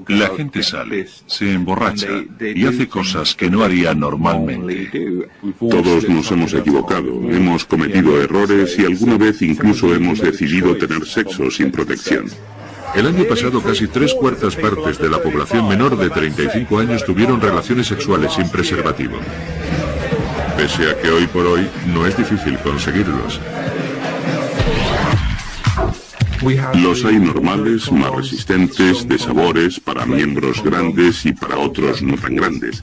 La gente sale, se emborracha y hace cosas que no haría normalmente. Todos nos hemos equivocado, hemos cometido errores y alguna vez incluso hemos decidido tener sexo sin protección. El año pasado casi 3/4 partes de la población menor de 35 años tuvieron relaciones sexuales sin preservativo. Pese a que hoy por hoy no es difícil conseguirlos. Los hay normales, más resistentes, de sabores, para miembros grandes y para otros no tan grandes.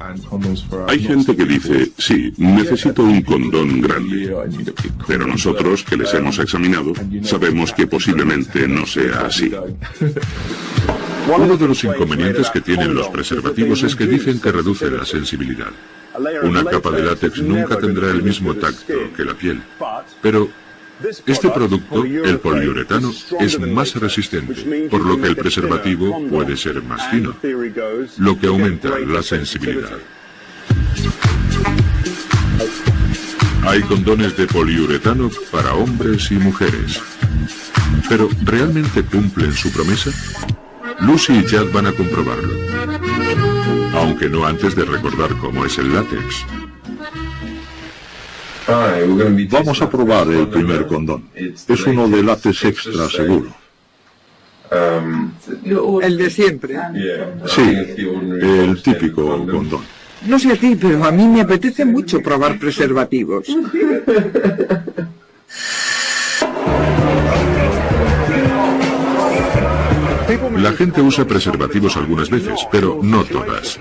Hay gente que dice, sí, necesito un condón grande. Pero nosotros, que les hemos examinado, sabemos que posiblemente no sea así. Uno de los inconvenientes que tienen los preservativos es que dicen que reducen la sensibilidad. Una capa de látex nunca tendrá el mismo tacto que la piel. Pero este producto, el poliuretano, es más resistente, por lo que el preservativo puede ser más fino, lo que aumenta la sensibilidad. Hay condones de poliuretano para hombres y mujeres. Pero, ¿realmente cumplen su promesa? Lucy y Chad van a comprobarlo. Aunque no antes de recordar cómo es el látex. Vamos a probar el primer condón. Es uno de látex extra seguro. El de siempre. Sí, el típico condón. No sé a ti, pero a mí me apetece mucho probar preservativos. La gente usa preservativos algunas veces, pero no todas.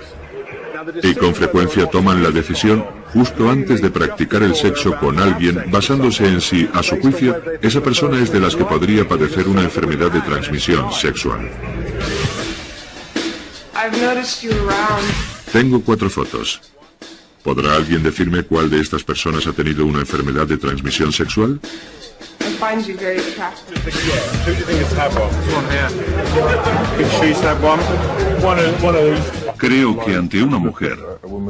Y con frecuencia toman la decisión justo antes de practicar el sexo con alguien, basándose en si, a su juicio, esa persona es de las que podría padecer una enfermedad de transmisión sexual. Tengo 4 fotos. ¿Podrá alguien decirme cuál de estas personas ha tenido una enfermedad de transmisión sexual? find you very attractive. Who do you think has had one? This one here. Think she's had one? One of these. Creo que ante una mujer,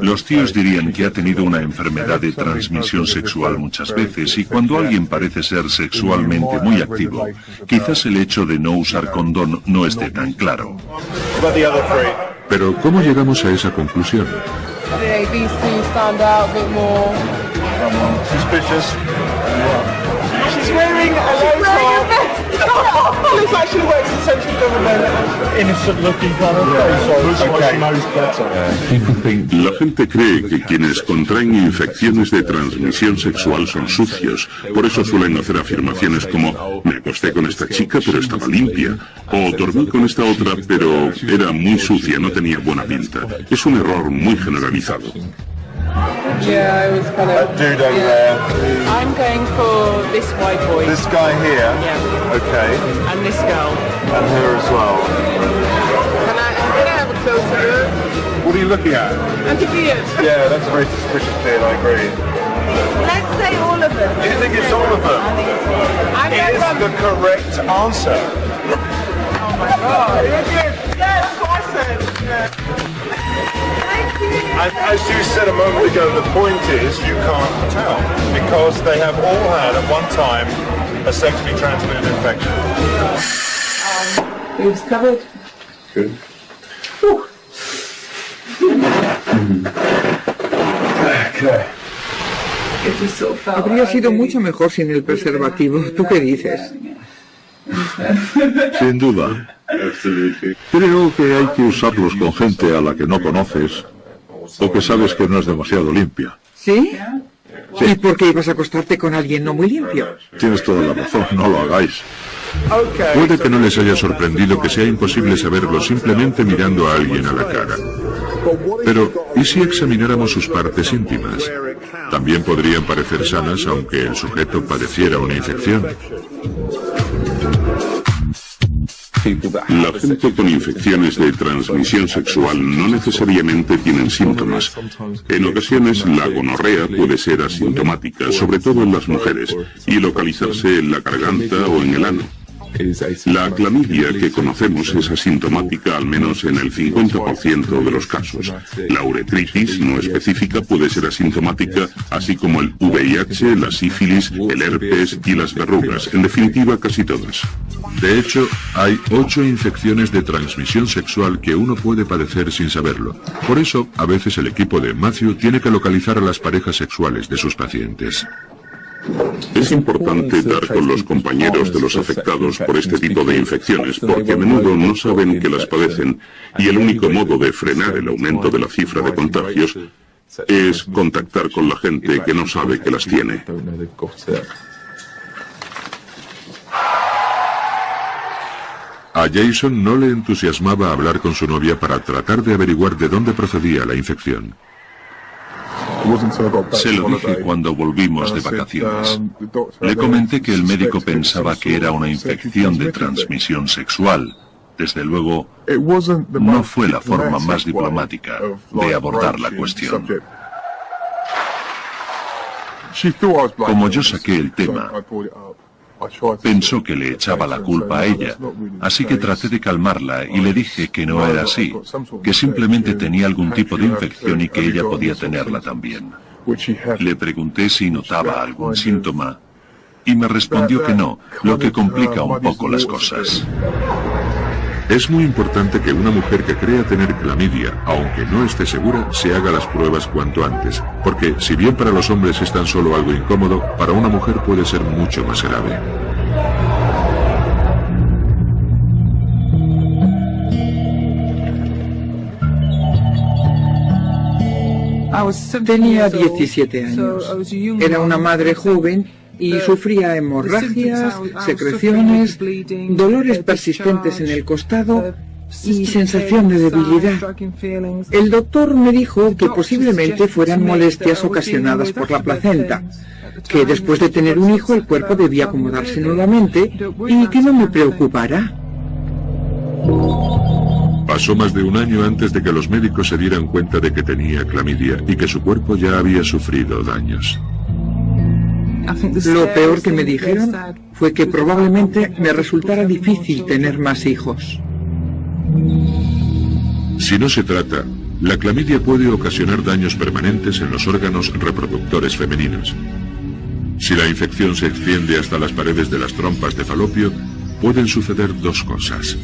los tíos dirían que ha tenido una enfermedad de transmisión sexual muchas veces, y cuando alguien parece ser sexualmente muy activo, quizás el hecho de no usar condón no esté tan claro. Pero ¿cómo llegamos a esa conclusión? These two stand out a bit more. Suspicious. She's wearing a low top. Looks like she works in central government. Innocent looking kind of face. La gente cree que quienes contraen infecciones de transmisión sexual son sucios. Por eso suelen hacer afirmaciones como: me acosté con esta chica pero estaba limpia. O dormí con esta otra pero era muy sucia, no tenía buena pinta. Es un error muy generalizado. Yeah, I was kind of... That dude over there. I'm going for this white boy. This guy here? Yeah. Okay. And this girl. And her as well. Can I have a closer look? What are you looking at? And the beard. Yeah, that's a very suspicious beard, I agree. Let's say all of them. Do you think it's all of them? It is the correct answer. Oh my god. Yeah, that's what I said. Yeah. As you said a moment ago, the point is you can't tell because they have all had at one time a sexually transmitted infection. Boobs covered. Good. Okay. Habría sido mucho mejor sin el preservativo. ¿Tú qué dices? Sin duda. Creo que hay que usarlos con gente a la que no conoces o que sabes que no es demasiado limpia. ¿Sí? ¿Y por qué ibas a acostarte con alguien no muy limpio? Tienes toda la razón, no lo hagáis. Puede que no les haya sorprendido que sea imposible saberlo simplemente mirando a alguien a la cara. Pero, ¿y si examináramos sus partes íntimas? También podrían parecer sanas aunque el sujeto padeciera una infección. La gente con infecciones de transmisión sexual no necesariamente tienen síntomas. En ocasiones la gonorrea puede ser asintomática, sobre todo en las mujeres, y localizarse en la garganta o en el ano. La clamidia que conocemos es asintomática al menos en el 50% de los casos. La uretritis no específica puede ser asintomática, así como el VIH, la sífilis, el herpes y las verrugas, en definitiva casi todas. De hecho, hay 8 infecciones de transmisión sexual que uno puede padecer sin saberlo. Por eso, a veces el equipo de Matthew tiene que localizar a las parejas sexuales de sus pacientes. Es importante dar con los compañeros de los afectados por este tipo de infecciones porque a menudo no saben que las padecen y el único modo de frenar el aumento de la cifra de contagios es contactar con la gente que no sabe que las tiene. A Jason no le entusiasmaba hablar con su novia para tratar de averiguar de dónde procedía la infección. Se lo dije cuando volvimos de vacaciones. Le comenté que el médico pensaba que era una infección de transmisión sexual. Desde luego, no fue la forma más diplomática de abordar la cuestión. Como yo saqué el tema, pensó que le echaba la culpa a ella, así que traté de calmarla y le dije que no era así, que simplemente tenía algún tipo de infección y que ella podía tenerla también. Le pregunté si notaba algún síntoma y me respondió que no, lo que complica un poco las cosas. Es muy importante que una mujer que crea tener clamidia, aunque no esté segura, se haga las pruebas cuanto antes, porque si bien para los hombres es tan solo algo incómodo, para una mujer puede ser mucho más grave. Tenía 17 años. Era una madre joven y sufría hemorragias, secreciones, dolores persistentes en el costado y sensación de debilidad. El doctor me dijo que posiblemente fueran molestias ocasionadas por la placenta, que después de tener un hijo el cuerpo debía acomodarse nuevamente y que no me preocupara. Pasó más de un año antes de que los médicos se dieran cuenta de que tenía clamidia y que su cuerpo ya había sufrido daños. Lo peor que me dijeron fue que probablemente me resultara difícil tener más hijos. Si no se trata, la clamidia puede ocasionar daños permanentes en los órganos reproductores femeninos. Si la infección se extiende hasta las paredes de las trompas de falopio, pueden suceder dos cosas.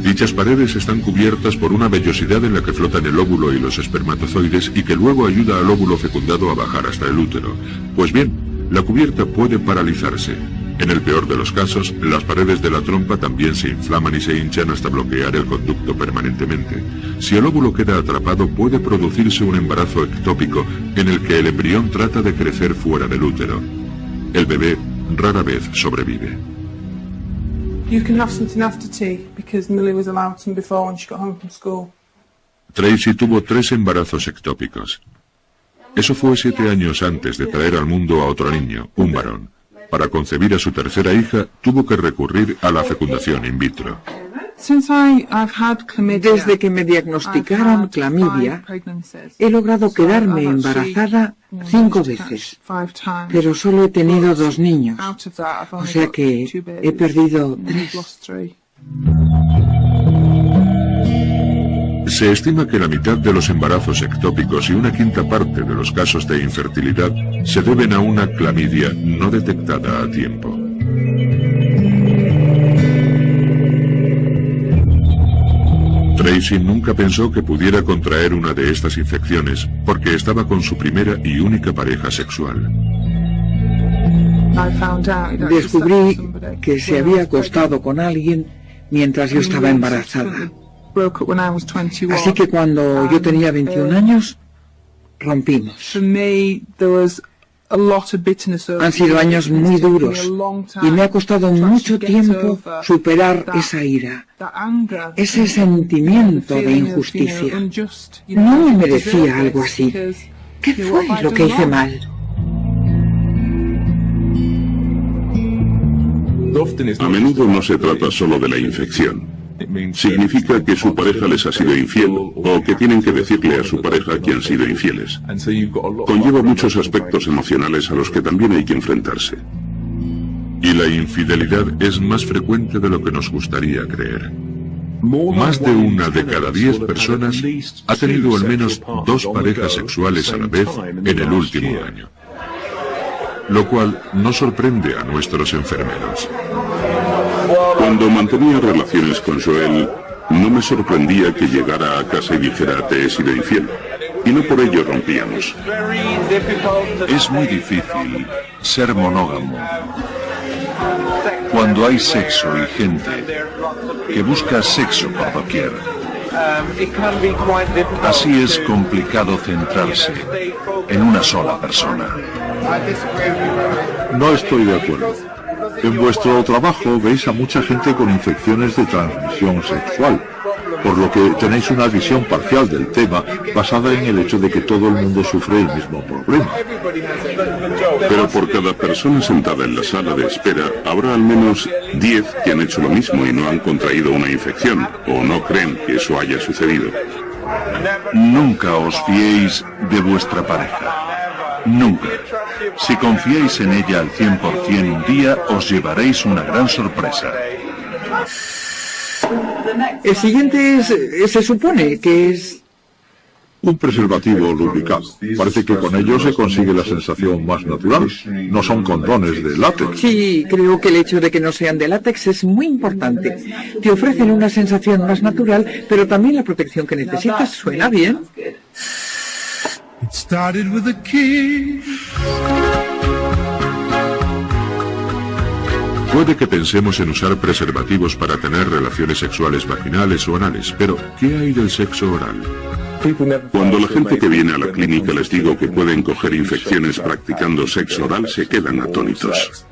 Dichas paredes están cubiertas por una vellosidad en la que flotan el óvulo y los espermatozoides y que luego ayuda al óvulo fecundado a bajar hasta el útero. Pues bien, la cubierta puede paralizarse. En el peor de los casos, las paredes de la trompa también se inflaman y se hinchan hasta bloquear el conducto permanentemente. Si el óvulo queda atrapado, puede producirse un embarazo ectópico en el que el embrión trata de crecer fuera del útero. El bebé rara vez sobrevive. You can have something after tea, because Millie was allowed some before when she got home from school. Tracy tuvo 3 embarazos ectópicos. Eso fue 7 años antes de traer al mundo a otro niño, un varón. Para concebir a su tercera hija, tuvo que recurrir a la fecundación in vitro. Desde que me diagnosticaron clamidia, he logrado quedarme embarazada 5 veces, pero solo he tenido 2 niños, o sea que he perdido 3. Se estima que la mitad de los embarazos ectópicos y una quinta parte de los casos de infertilidad se deben a una clamidia no detectada a tiempo. Tracy nunca pensó que pudiera contraer una de estas infecciones porque estaba con su primera y única pareja sexual. Descubrí que se había acostado con alguien mientras yo estaba embarazada. Así que cuando yo tenía 21 años, rompimos. Han sido años muy duros y me ha costado mucho tiempo superar esa ira, ese sentimiento de injusticia. No me merecía algo así. ¿Qué fue lo que hice mal? A menudo no se trata solo de la infección. Significa que su pareja les ha sido infiel o que tienen que decirle a su pareja que han sido infieles. Conlleva muchos aspectos emocionales a los que también hay que enfrentarse. Y la infidelidad es más frecuente de lo que nos gustaría creer. Más de 1 de cada 10 personas ha tenido al menos 2 parejas sexuales a la vez en el último año. Lo cual no sorprende a nuestros enfermeros. Cuando mantenía relaciones con Joel, no me sorprendía que llegara a casa y dijera te he sido infiel. Y no por ello rompíamos. Es muy difícil ser monógamo cuando hay sexo y gente que busca sexo por doquier. Así es complicado centrarse en una sola persona. No estoy de acuerdo. En vuestro trabajo veis a mucha gente con infecciones de transmisión sexual, por lo que tenéis una visión parcial del tema basada en el hecho de que todo el mundo sufre el mismo problema. Pero por cada persona sentada en la sala de espera, habrá al menos 10 que han hecho lo mismo y no han contraído una infección, o no creen que eso haya sucedido. Nunca os fiéis de vuestra pareja. Nunca. Si confiáis en ella al 100% un día, os llevaréis una gran sorpresa. El siguiente se supone que es un preservativo lubricado. Parece que con ello se consigue la sensación más natural. No son condones de látex. Sí, creo que el hecho de que no sean de látex es muy importante. Te ofrecen una sensación más natural, pero también la protección que necesitas. ¿Suena bien? It started with a kiss. Puede que pensemos en usar preservativos para tener relaciones sexuales vaginales o anales, pero ¿qué hay del sexo oral? Cuando la gente que viene a la clínica les digo que pueden coger infecciones practicando sexo oral, se quedan atónitos.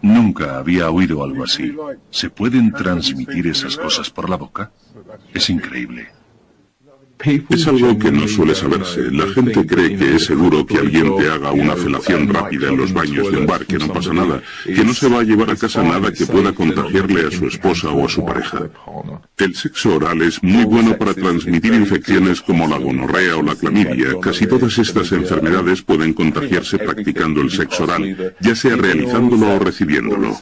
Nunca había oído algo así. ¿Se pueden transmitir esas cosas por la boca? Es increíble. Es algo que no suele saberse. La gente cree que es seguro que alguien te haga una felación rápida en los baños de un bar, que no pasa nada, que no se va a llevar a casa nada que pueda contagiarle a su esposa o a su pareja. El sexo oral es muy bueno para transmitir infecciones como la gonorrea o la clamidia. Casi todas estas enfermedades pueden contagiarse practicando el sexo oral, ya sea realizándolo o recibiéndolo.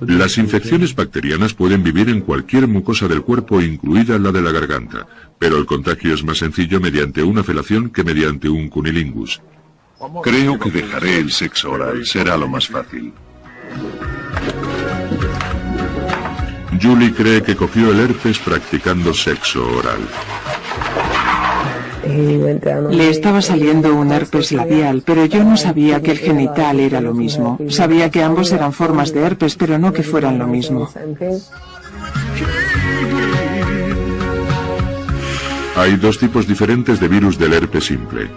Las infecciones bacterianas pueden vivir en cualquier mucosa del cuerpo, incluida la de la garganta, pero el contagio es más sencillo mediante una felación que mediante un cunilingus. Creo que dejaré el sexo oral, será lo más fácil. Julie cree que cogió el herpes practicando sexo oral. Le estaba saliendo un herpes labial, pero yo no sabía que el genital era lo mismo. Sabía que ambos eran formas de herpes, pero no que fueran lo mismo. Hay dos tipos diferentes de virus del herpes simple.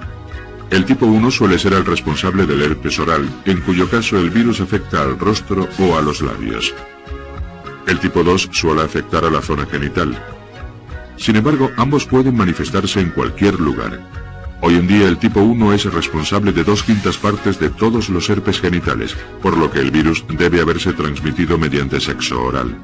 El tipo 1 suele ser el responsable del herpes oral, en cuyo caso el virus afecta al rostro o a los labios. El tipo 2 suele afectar a la zona genital. Sin embargo, ambos pueden manifestarse en cualquier lugar. Hoy en día el tipo 1 es responsable de 2/5 partes de todos los herpes genitales, por lo que el virus debe haberse transmitido mediante sexo oral.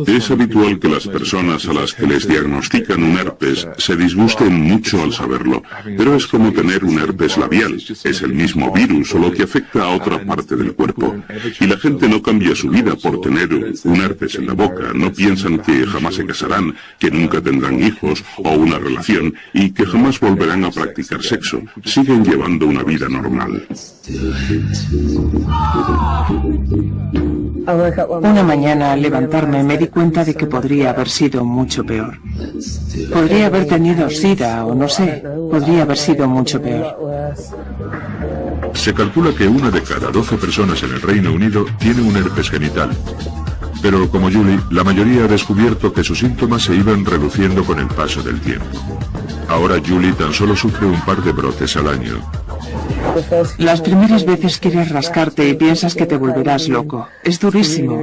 Es habitual que las personas a las que les diagnostican un herpes se disgusten mucho al saberlo, pero es como tener un herpes labial. Es el mismo virus, solo que afecta a otra parte del cuerpo. Y la gente no cambia su vida por tener un herpes en la boca. No piensan que jamás se casarán, que nunca tendrán hijos o una relación y que jamás volverán a practicar sexo. Siguen llevando una vida normal. Una mañana al levantarme me di cuenta de que podría haber sido mucho peor. Podría haber tenido SIDA o no sé, podría haber sido mucho peor. Se calcula que 1 de cada 12 personas en el Reino Unido tiene un herpes genital. Pero como Julie, la mayoría ha descubierto que sus síntomas se iban reduciendo con el paso del tiempo. Ahora Julie tan solo sufre un par de brotes al año. Las primeras veces quieres rascarte y piensas que te volverás loco. Es durísimo.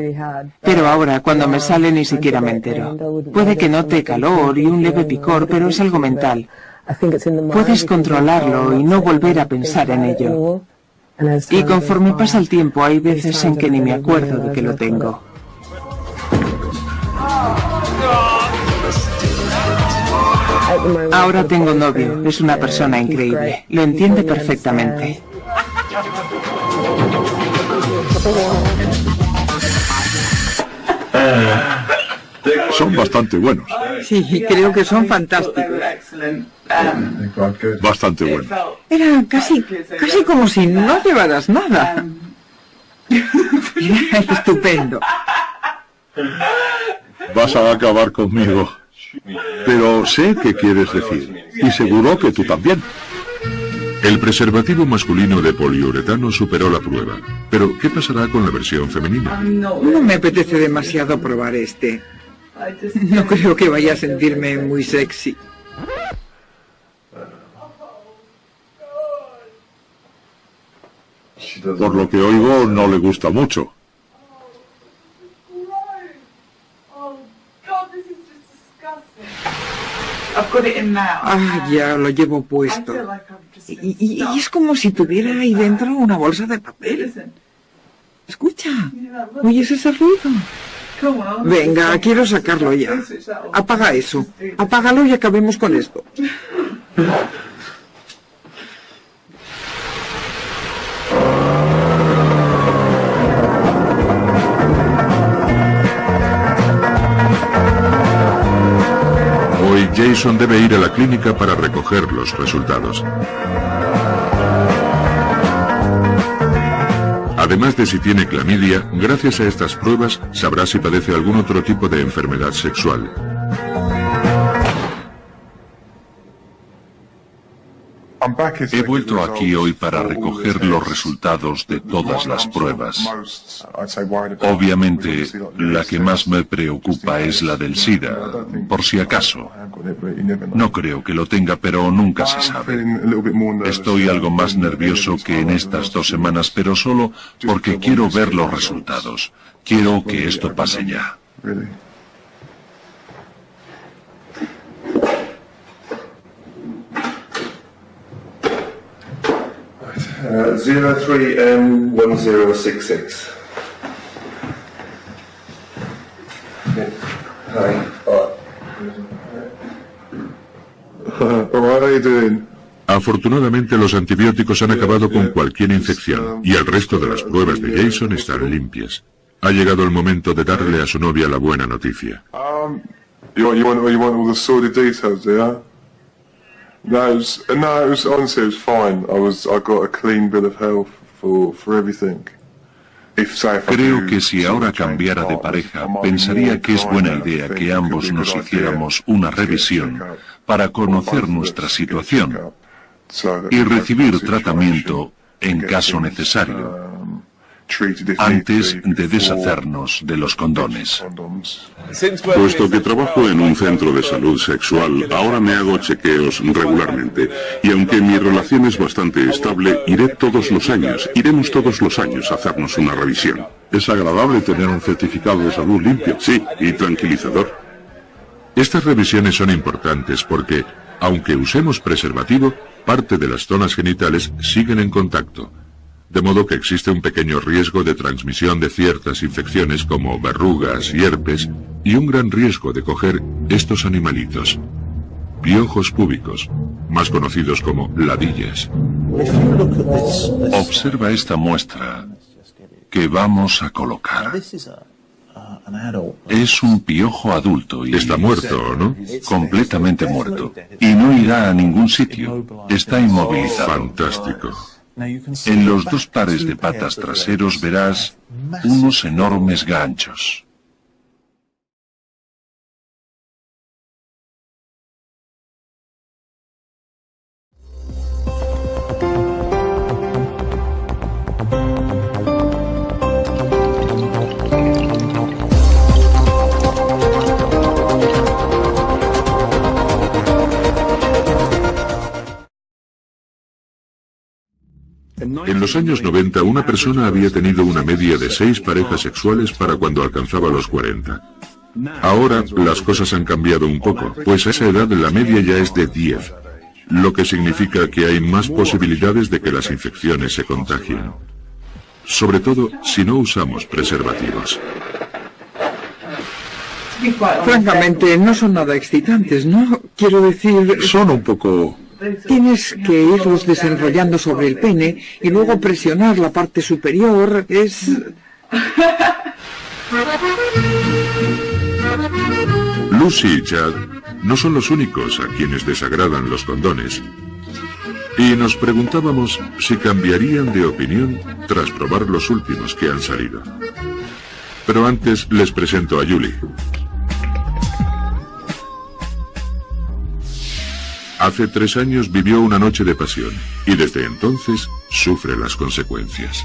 Pero ahora, cuando me sale, ni siquiera me entero. Puede que note calor y un leve picor, pero es algo mental. Puedes controlarlo y no volver a pensar en ello. Y conforme pasa el tiempo, hay veces en que ni me acuerdo de que lo tengo. Ahora tengo novio, es una persona increíble, lo entiende perfectamente. Son bastante buenos. Sí, creo que son fantásticos. Bastante buenos. Era casi como si no llevaras nada. Era estupendo. Vas a acabar conmigo. Pero sé qué quieres decir. Y seguro que tú también. El preservativo masculino de poliuretano superó la prueba. Pero, ¿qué pasará con la versión femenina? No me apetece demasiado probar este. No creo que vaya a sentirme muy sexy. Por lo que oigo, no le gusta mucho. Ah, ya lo llevo puesto. Y es como si tuviera ahí dentro una bolsa de papel. Escucha, ¿oyes ese ruido? Venga, quiero sacarlo ya. Apaga eso. Apágalo y acabemos con esto. Hoy Jason debe ir a la clínica para recoger los resultados. Además de si tiene clamidia, gracias a estas pruebas sabrá si padece algún otro tipo de enfermedad sexual. He vuelto aquí hoy para recoger los resultados de todas las pruebas. Obviamente, la que más me preocupa es la del SIDA, por si acaso. No creo que lo tenga, pero nunca se sabe. Estoy algo más nervioso que en estas 2 semanas, pero solo porque quiero ver los resultados. Quiero que esto pase ya. 03M1066. Hi. Alright, how you doing? Afortunadamente los antibióticos han acabado con cualquier infección y el resto de las pruebas de Jason están limpias. Ha llegado el momento de darle a su novia la buena noticia. You want all the sordid details, yeah? No, honestly, it was fine. I got a clean bill of health for everything. Creo que si ahora cambiara de pareja, pensaría que es buena idea que ambos nos hiciéramos una revisión para conocer nuestra situación y recibir tratamiento en caso necesario, antes de deshacernos de los condones. Puesto que trabajo en un centro de salud sexual, ahora me hago chequeos regularmente. Y aunque mi relación es bastante estable, iremos todos los años a hacernos una revisión. Es agradable tener un certificado de salud limpio. Sí, y tranquilizador. Estas revisiones son importantes porque, aunque usemos preservativo, parte de las zonas genitales siguen en contacto. De modo que existe un pequeño riesgo de transmisión de ciertas infecciones como verrugas y herpes, y un gran riesgo de coger estos animalitos, piojos púbicos, más conocidos como ladillas. Observa esta muestra que vamos a colocar. Es un piojo adulto y está muerto, ¿no? Completamente muerto. Y no irá a ningún sitio. Está inmovilizado. Fantástico. En los dos pares de patas traseros verás unos enormes ganchos. En los años 90, una persona había tenido una media de 6 parejas sexuales para cuando alcanzaba los 40. Ahora, las cosas han cambiado un poco, pues a esa edad la media ya es de 10, lo que significa que hay más posibilidades de que las infecciones se contagien. Sobre todo, si no usamos preservativos. Francamente, no son nada excitantes, ¿no? Quiero decir... Son un poco... Tienes que irlos desenrollando sobre el pene y luego presionar la parte superior. Es... Lucy y Chad no son los únicos a quienes desagradan los condones. Y nos preguntábamos si cambiarían de opinión tras probar los últimos que han salido. Pero antes les presento a Julie. Hace 3 años vivió una noche de pasión y desde entonces sufre las consecuencias.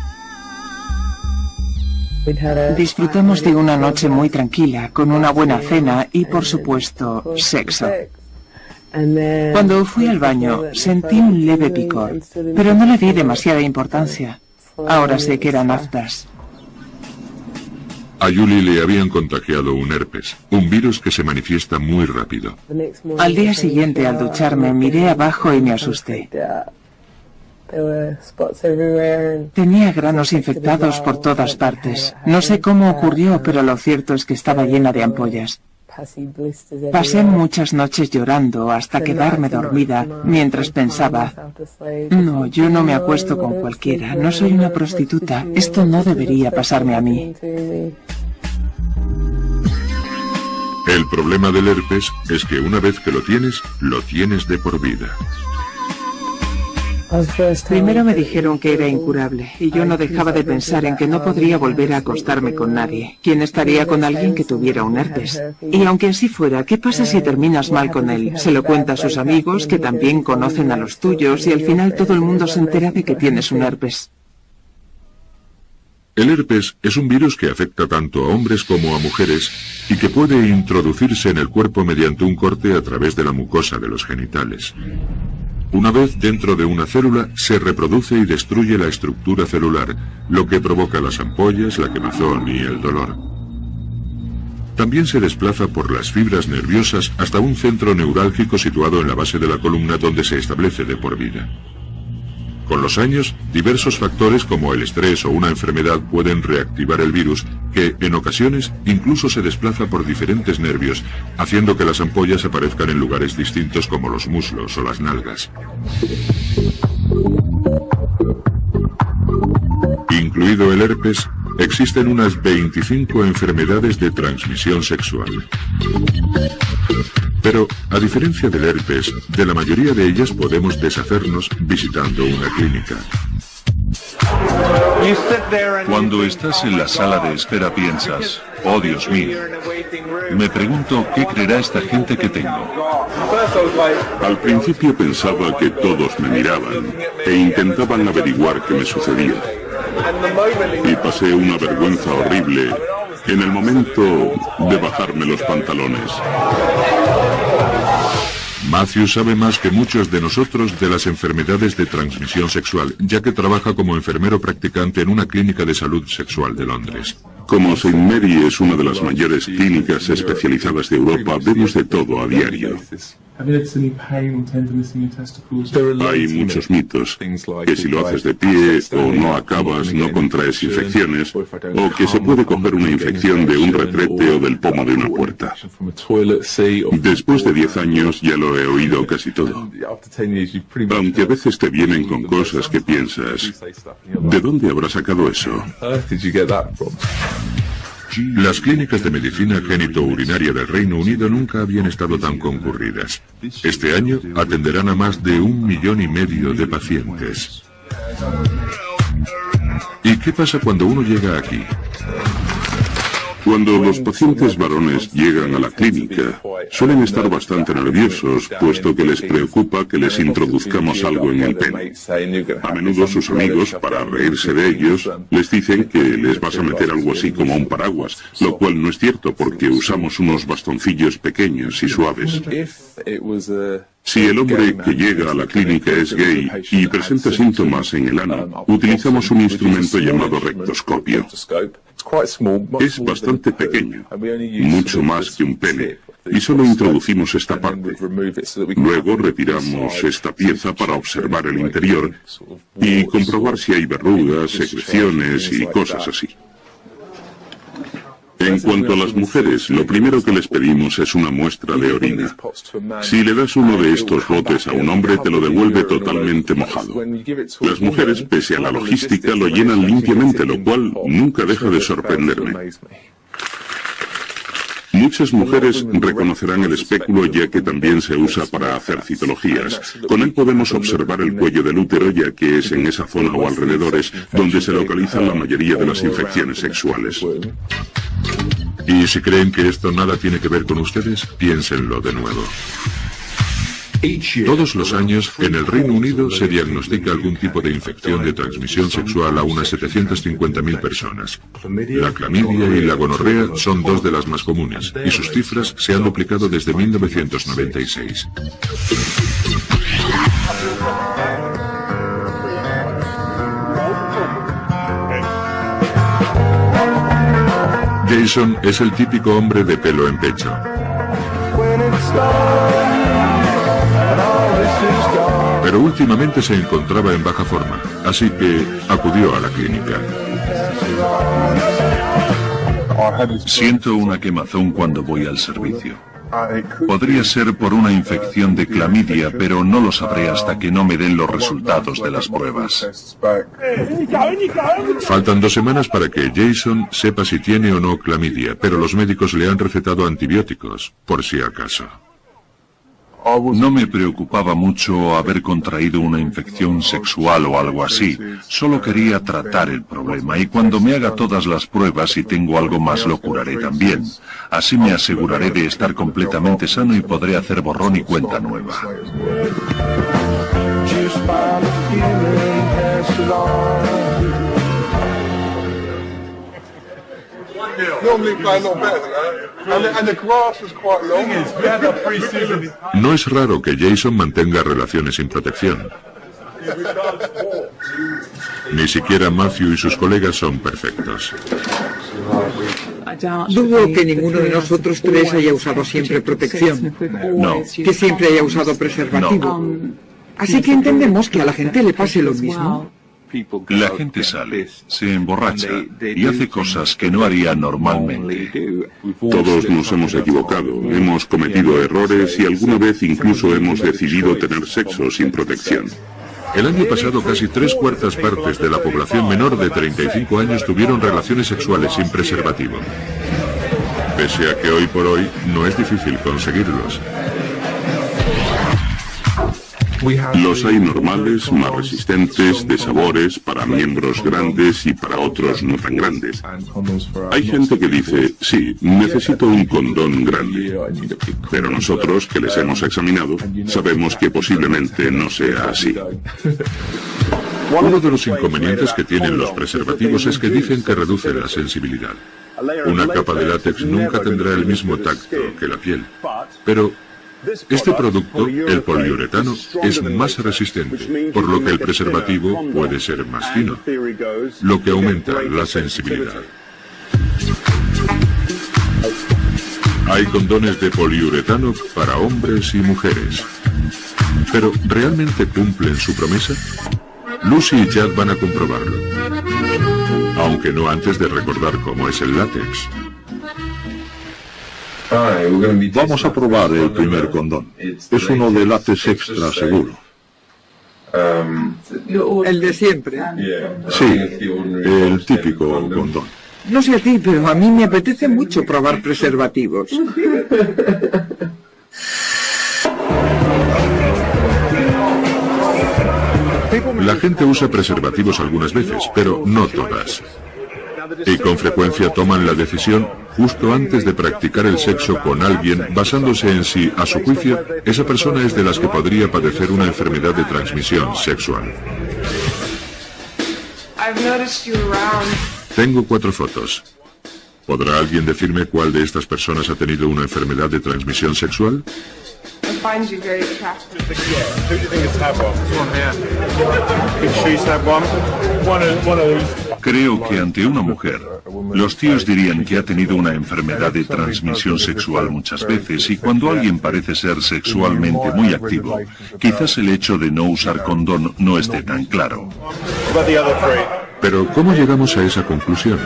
Disfrutamos de una noche muy tranquila, con una buena cena y, por supuesto, sexo. Cuando fui al baño, sentí un leve picor, pero no le di demasiada importancia. Ahora sé que eran aftas. A Julie le habían contagiado un herpes, un virus que se manifiesta muy rápido. Al día siguiente, al ducharme, miré abajo y me asusté. Tenía granos infectados por todas partes. No sé cómo ocurrió, pero lo cierto es que estaba llena de ampollas. Pasé muchas noches llorando hasta quedarme dormida mientras pensaba, no, yo no me acuesto con cualquiera, no soy una prostituta, esto no debería pasarme a mí. El problema del herpes es que una vez que lo tienes de por vida. Primero me dijeron que era incurable, y yo no dejaba de pensar en que no podría volver a acostarme con nadie. ¿Quién estaría con alguien que tuviera un herpes? Y aunque así fuera, ¿qué pasa si terminas mal con él? Se lo cuenta a sus amigos, que también conocen a los tuyos, y al final todo el mundo se entera de que tienes un herpes. El herpes es un virus que afecta tanto a hombres como a mujeres y que puede introducirse en el cuerpo mediante un corte a través de la mucosa de los genitales. Una vez dentro de una célula, se reproduce y destruye la estructura celular, lo que provoca las ampollas, la quemazón y el dolor. También se desplaza por las fibras nerviosas hasta un centro neurálgico situado en la base de la columna donde se establece de por vida. Con los años, diversos factores como el estrés o una enfermedad pueden reactivar el virus, que en ocasiones incluso se desplaza por diferentes nervios, haciendo que las ampollas aparezcan en lugares distintos como los muslos o las nalgas. Incluido el herpes, existen unas 25 enfermedades de transmisión sexual. Pero, a diferencia del herpes, de la mayoría de ellas podemos deshacernos visitando una clínica. Cuando estás en la sala de espera piensas, oh Dios mío, me pregunto qué creerá esta gente que tengo. Al principio pensaba que todos me miraban e intentaban averiguar qué me sucedía. Y pasé una vergüenza horrible en el momento de bajarme los pantalones. Matthew sabe más que muchos de nosotros de las enfermedades de transmisión sexual, ya que trabaja como enfermero practicante en una clínica de salud sexual de Londres. Como St. Mary es una de las mayores clínicas especializadas de Europa, vemos de todo a diario. Hay muchos mitos, que si lo haces de pie o no acabas, no contraes infecciones, o que se puede coger una infección de un retrete o del pomo de una puerta. Después de 10 años ya lo he oído casi todo. Aunque a veces te vienen con cosas que piensas, ¿de dónde habrá sacado eso? Las clínicas de medicina génito-urinaria del Reino Unido nunca habían estado tan concurridas. Este año atenderán a más de 1,5 millones de pacientes. ¿Y qué pasa cuando uno llega aquí? Cuando los pacientes varones llegan a la clínica, suelen estar bastante nerviosos, puesto que les preocupa que les introduzcamos algo en el pene. A menudo sus amigos, para reírse de ellos, les dicen que les vas a meter algo así como un paraguas, lo cual no es cierto porque usamos unos bastoncillos pequeños y suaves. Si el hombre que llega a la clínica es gay y presenta síntomas en el ano, utilizamos un instrumento llamado rectoscopio. Es bastante pequeño, mucho más que un pene, y solo introducimos esta parte. Luego retiramos esta pieza para observar el interior y comprobar si hay verrugas, secreciones y cosas así. En cuanto a las mujeres, lo primero que les pedimos es una muestra de orina. Si le das uno de estos botes a un hombre, te lo devuelve totalmente mojado. Las mujeres, pese a la logística, lo llenan limpiamente, lo cual nunca deja de sorprenderme. Muchas mujeres reconocerán el espéculo ya que también se usa para hacer citologías. Con él podemos observar el cuello del útero ya que es en esa zona o alrededores donde se localizan la mayoría de las infecciones sexuales. Y si creen que esto nada tiene que ver con ustedes, piénsenlo de nuevo. Todos los años, en el Reino Unido se diagnostica algún tipo de infección de transmisión sexual a unas 750.000 personas. La clamidia y la gonorrea son dos de las más comunes, y sus cifras se han duplicado desde 1996. Jason es el típico hombre de pelo en pecho. Pero últimamente se encontraba en baja forma, así que acudió a la clínica. Siento una quemazón cuando voy al servicio. Podría ser por una infección de clamidia, pero no lo sabré hasta que no me den los resultados de las pruebas. Faltan 2 semanas para que Jason sepa si tiene o no clamidia, pero los médicos le han recetado antibióticos, por si acaso. No me preocupaba mucho haber contraído una infección sexual o algo así. Solo quería tratar el problema y cuando me haga todas las pruebas y tengo algo más lo curaré también. Así me aseguraré de estar completamente sano y podré hacer borrón y cuenta nueva. No es raro que Jason mantenga relaciones sin protección. Ni siquiera Matthew y sus colegas son perfectos. Dudo que ninguno de nosotros tres haya usado siempre protección. No. Que siempre haya usado preservativo. Así que entendemos que a la gente le pase lo mismo. La gente sale, se emborracha y hace cosas que no haría normalmente. Todos nos hemos equivocado, hemos cometido errores y alguna vez incluso hemos decidido tener sexo sin protección. El año pasado casi 3/4 partes de la población menor de 35 años tuvieron relaciones sexuales sin preservativo. Pese a que hoy por hoy no es difícil conseguirlos. Los hay normales, más resistentes, de sabores, para miembros grandes y para otros no tan grandes. Hay gente que dice, sí, necesito un condón grande. Pero nosotros, que les hemos examinado, sabemos que posiblemente no sea así. Uno de los inconvenientes que tienen los preservativos es que dicen que reduce la sensibilidad. Una capa de látex nunca tendrá el mismo tacto que la piel. Pero este producto, el poliuretano, es más resistente, por lo que el preservativo puede ser más fino, lo que aumenta la sensibilidad. Hay condones de poliuretano para hombres y mujeres. ¿Pero realmente cumplen su promesa? Lucy y Chad van a comprobarlo. Aunque no antes de recordar cómo es el látex. Vamos a probar el primer condón. Es uno de látex extra seguro. El de siempre. Sí, el típico condón. No sé a ti, pero a mí me apetece mucho probar preservativos. La gente usa preservativos algunas veces, pero no todas. Y con frecuencia toman la decisión justo antes de practicar el sexo con alguien, basándose en si, a su juicio, esa persona es de las que podría padecer una enfermedad de transmisión sexual. Tengo 4 fotos. ¿Podrá alguien decirme cuál de estas personas ha tenido una enfermedad de transmisión sexual? Creo que ante una mujer, los tíos dirían que ha tenido una enfermedad de transmisión sexual muchas veces y cuando alguien parece ser sexualmente muy activo, quizás el hecho de no usar condón no esté tan claro. Pero, ¿cómo llegamos a esa conclusión?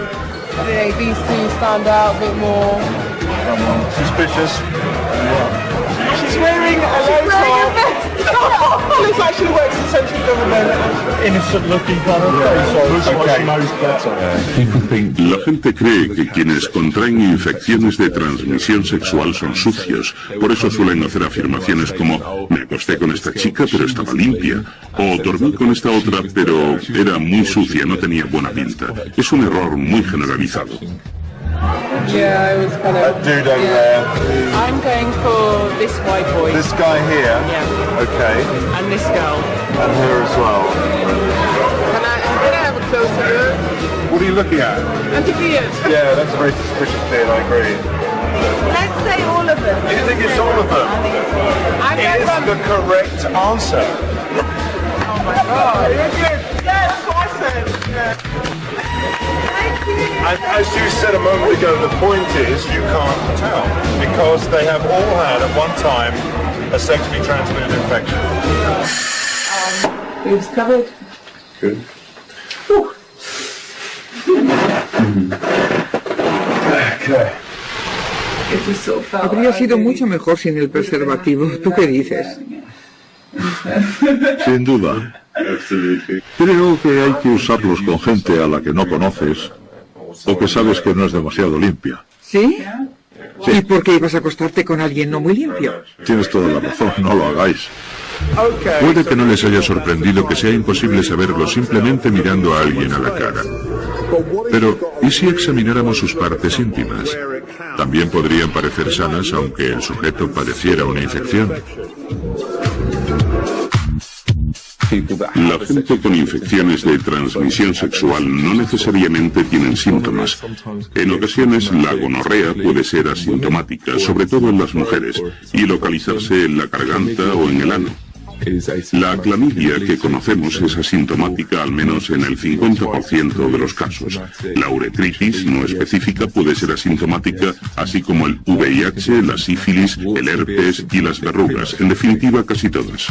La gente cree que quienes contraen infecciones de transmisión sexual son sucios. Por eso suelen hacer afirmaciones como, me acosté con esta chica pero estaba limpia. O dormí con esta otra pero era muy sucia, no tenía buena pinta. Es un error muy generalizado. Yeah, it was kind of... That dude over there. I'm going for this white boy. This guy here? Yeah. Okay. And this girl. And her as well. Can I have a closer look? What are you looking at? Anti-beard. Yeah, that's a very suspicious beard, I agree. Let's say all of them. You think it's all of them? It is the correct answer. Oh my god. Yeah, that's what I said. Yeah. And as you said a moment ago, the point is you can't tell because they have all had at one time a sexually transmitted infection. Boobs covered. Good. Okay. Habría sido mucho mejor sin el preservativo. ¿Tú qué dices? Sin duda. Creo que hay que usarlos con gente a la que no conoces o que sabes que no es demasiado limpia. ¿Sí? Sí. ¿Y por qué ibas a acostarte con alguien no muy limpio? Tienes toda la razón, no lo hagáis. Puede que no les haya sorprendido que sea imposible saberlo simplemente mirando a alguien a la cara. Pero, ¿y si examináramos sus partes íntimas? También podrían parecer sanas aunque el sujeto padeciera una infección. La gente con infecciones de transmisión sexual no necesariamente tienen síntomas. En ocasiones la gonorrea puede ser asintomática, sobre todo en las mujeres, y localizarse en la garganta o en el ano. La clamidia que conocemos es asintomática al menos en el 50% de los casos. La uretritis no específica puede ser asintomática, así como el VIH, la sífilis, el herpes y las verrugas, en definitiva casi todas.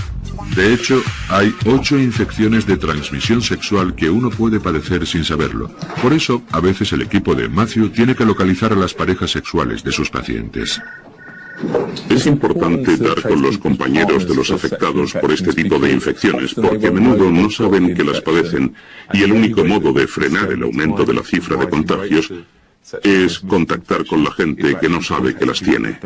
De hecho, hay 8 infecciones de transmisión sexual que uno puede padecer sin saberlo. Por eso, a veces el equipo de Matthew tiene que localizar a las parejas sexuales de sus pacientes. Es importante dar con los compañeros de los afectados por este tipo de infecciones, porque a menudo no saben que las padecen, y el único modo de frenar el aumento de la cifra de contagios es contactar con la gente que no sabe que las tiene.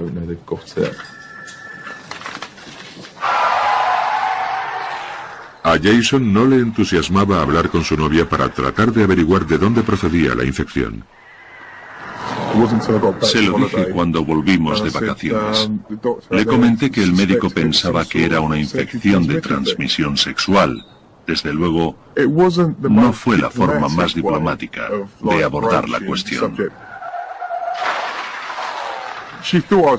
A Jason no le entusiasmaba hablar con su novia para tratar de averiguar de dónde procedía la infección. Se lo dije cuando volvimos de vacaciones. Le comenté que el médico pensaba que era una infección de transmisión sexual. Desde luego, no fue la forma más diplomática de abordar la cuestión.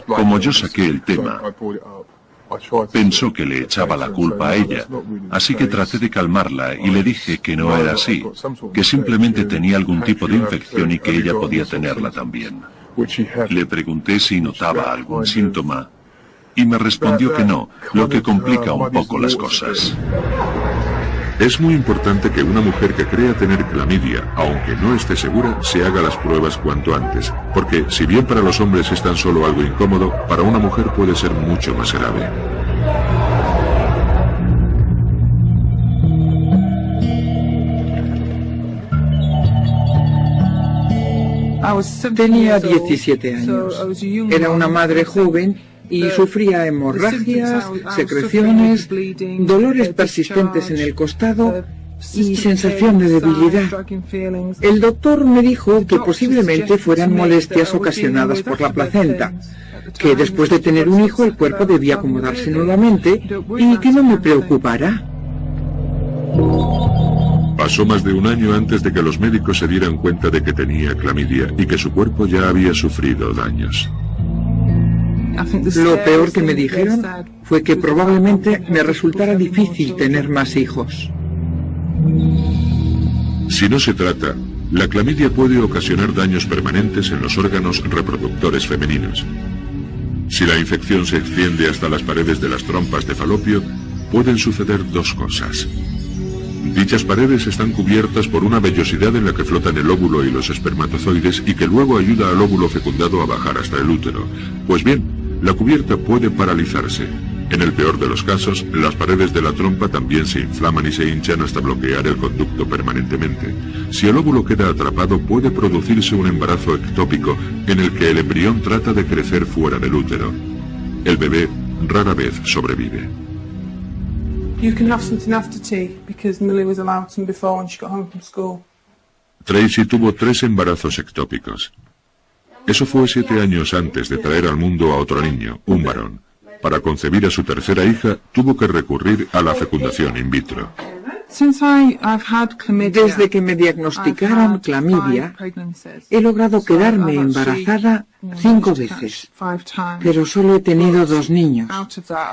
Como yo saqué el tema, pensó que le echaba la culpa a ella, así que traté de calmarla y le dije que no era así, que simplemente tenía algún tipo de infección y que ella podía tenerla también. Le pregunté si notaba algún síntoma y me respondió que no, lo que complica un poco las cosas. Es muy importante que una mujer que crea tener clamidia, aunque no esté segura, se haga las pruebas cuanto antes, porque si bien para los hombres es tan solo algo incómodo, para una mujer puede ser mucho más grave. Tenía 17 años. Era una madre joven y sufría hemorragias, secreciones, dolores persistentes en el costado y sensación de debilidad. El doctor me dijo que posiblemente fueran molestias ocasionadas por la placenta, que después de tener un hijo el cuerpo debía acomodarse nuevamente y que no me preocupara. Pasó más de un año antes de que los médicos se dieran cuenta de que tenía clamidia y que su cuerpo ya había sufrido daños. Lo peor que me dijeron fue que probablemente me resultara difícil tener más hijos. Si no se trata, la clamidia puede ocasionar daños permanentes en los órganos reproductores femeninos. Si la infección se extiende hasta las paredes de las trompas de falopio, pueden suceder dos cosas. Dichas paredes están cubiertas por una vellosidad en la que flotan el óvulo y los espermatozoides y que luego ayuda al óvulo fecundado a bajar hasta el útero. Pues bien, la cubierta puede paralizarse. En el peor de los casos, las paredes de la trompa también se inflaman y se hinchan hasta bloquear el conducto permanentemente. Si el óvulo queda atrapado, puede producirse un embarazo ectópico en el que el embrión trata de crecer fuera del útero. El bebé rara vez sobrevive. Tracy tuvo 3 embarazos ectópicos. Eso fue 7 años antes de traer al mundo a otro niño, un varón. Para concebir a su tercera hija, tuvo que recurrir a la fecundación in vitro. Desde que me diagnosticaron clamidia, he logrado quedarme embarazada 5 veces, pero solo he tenido 2 niños,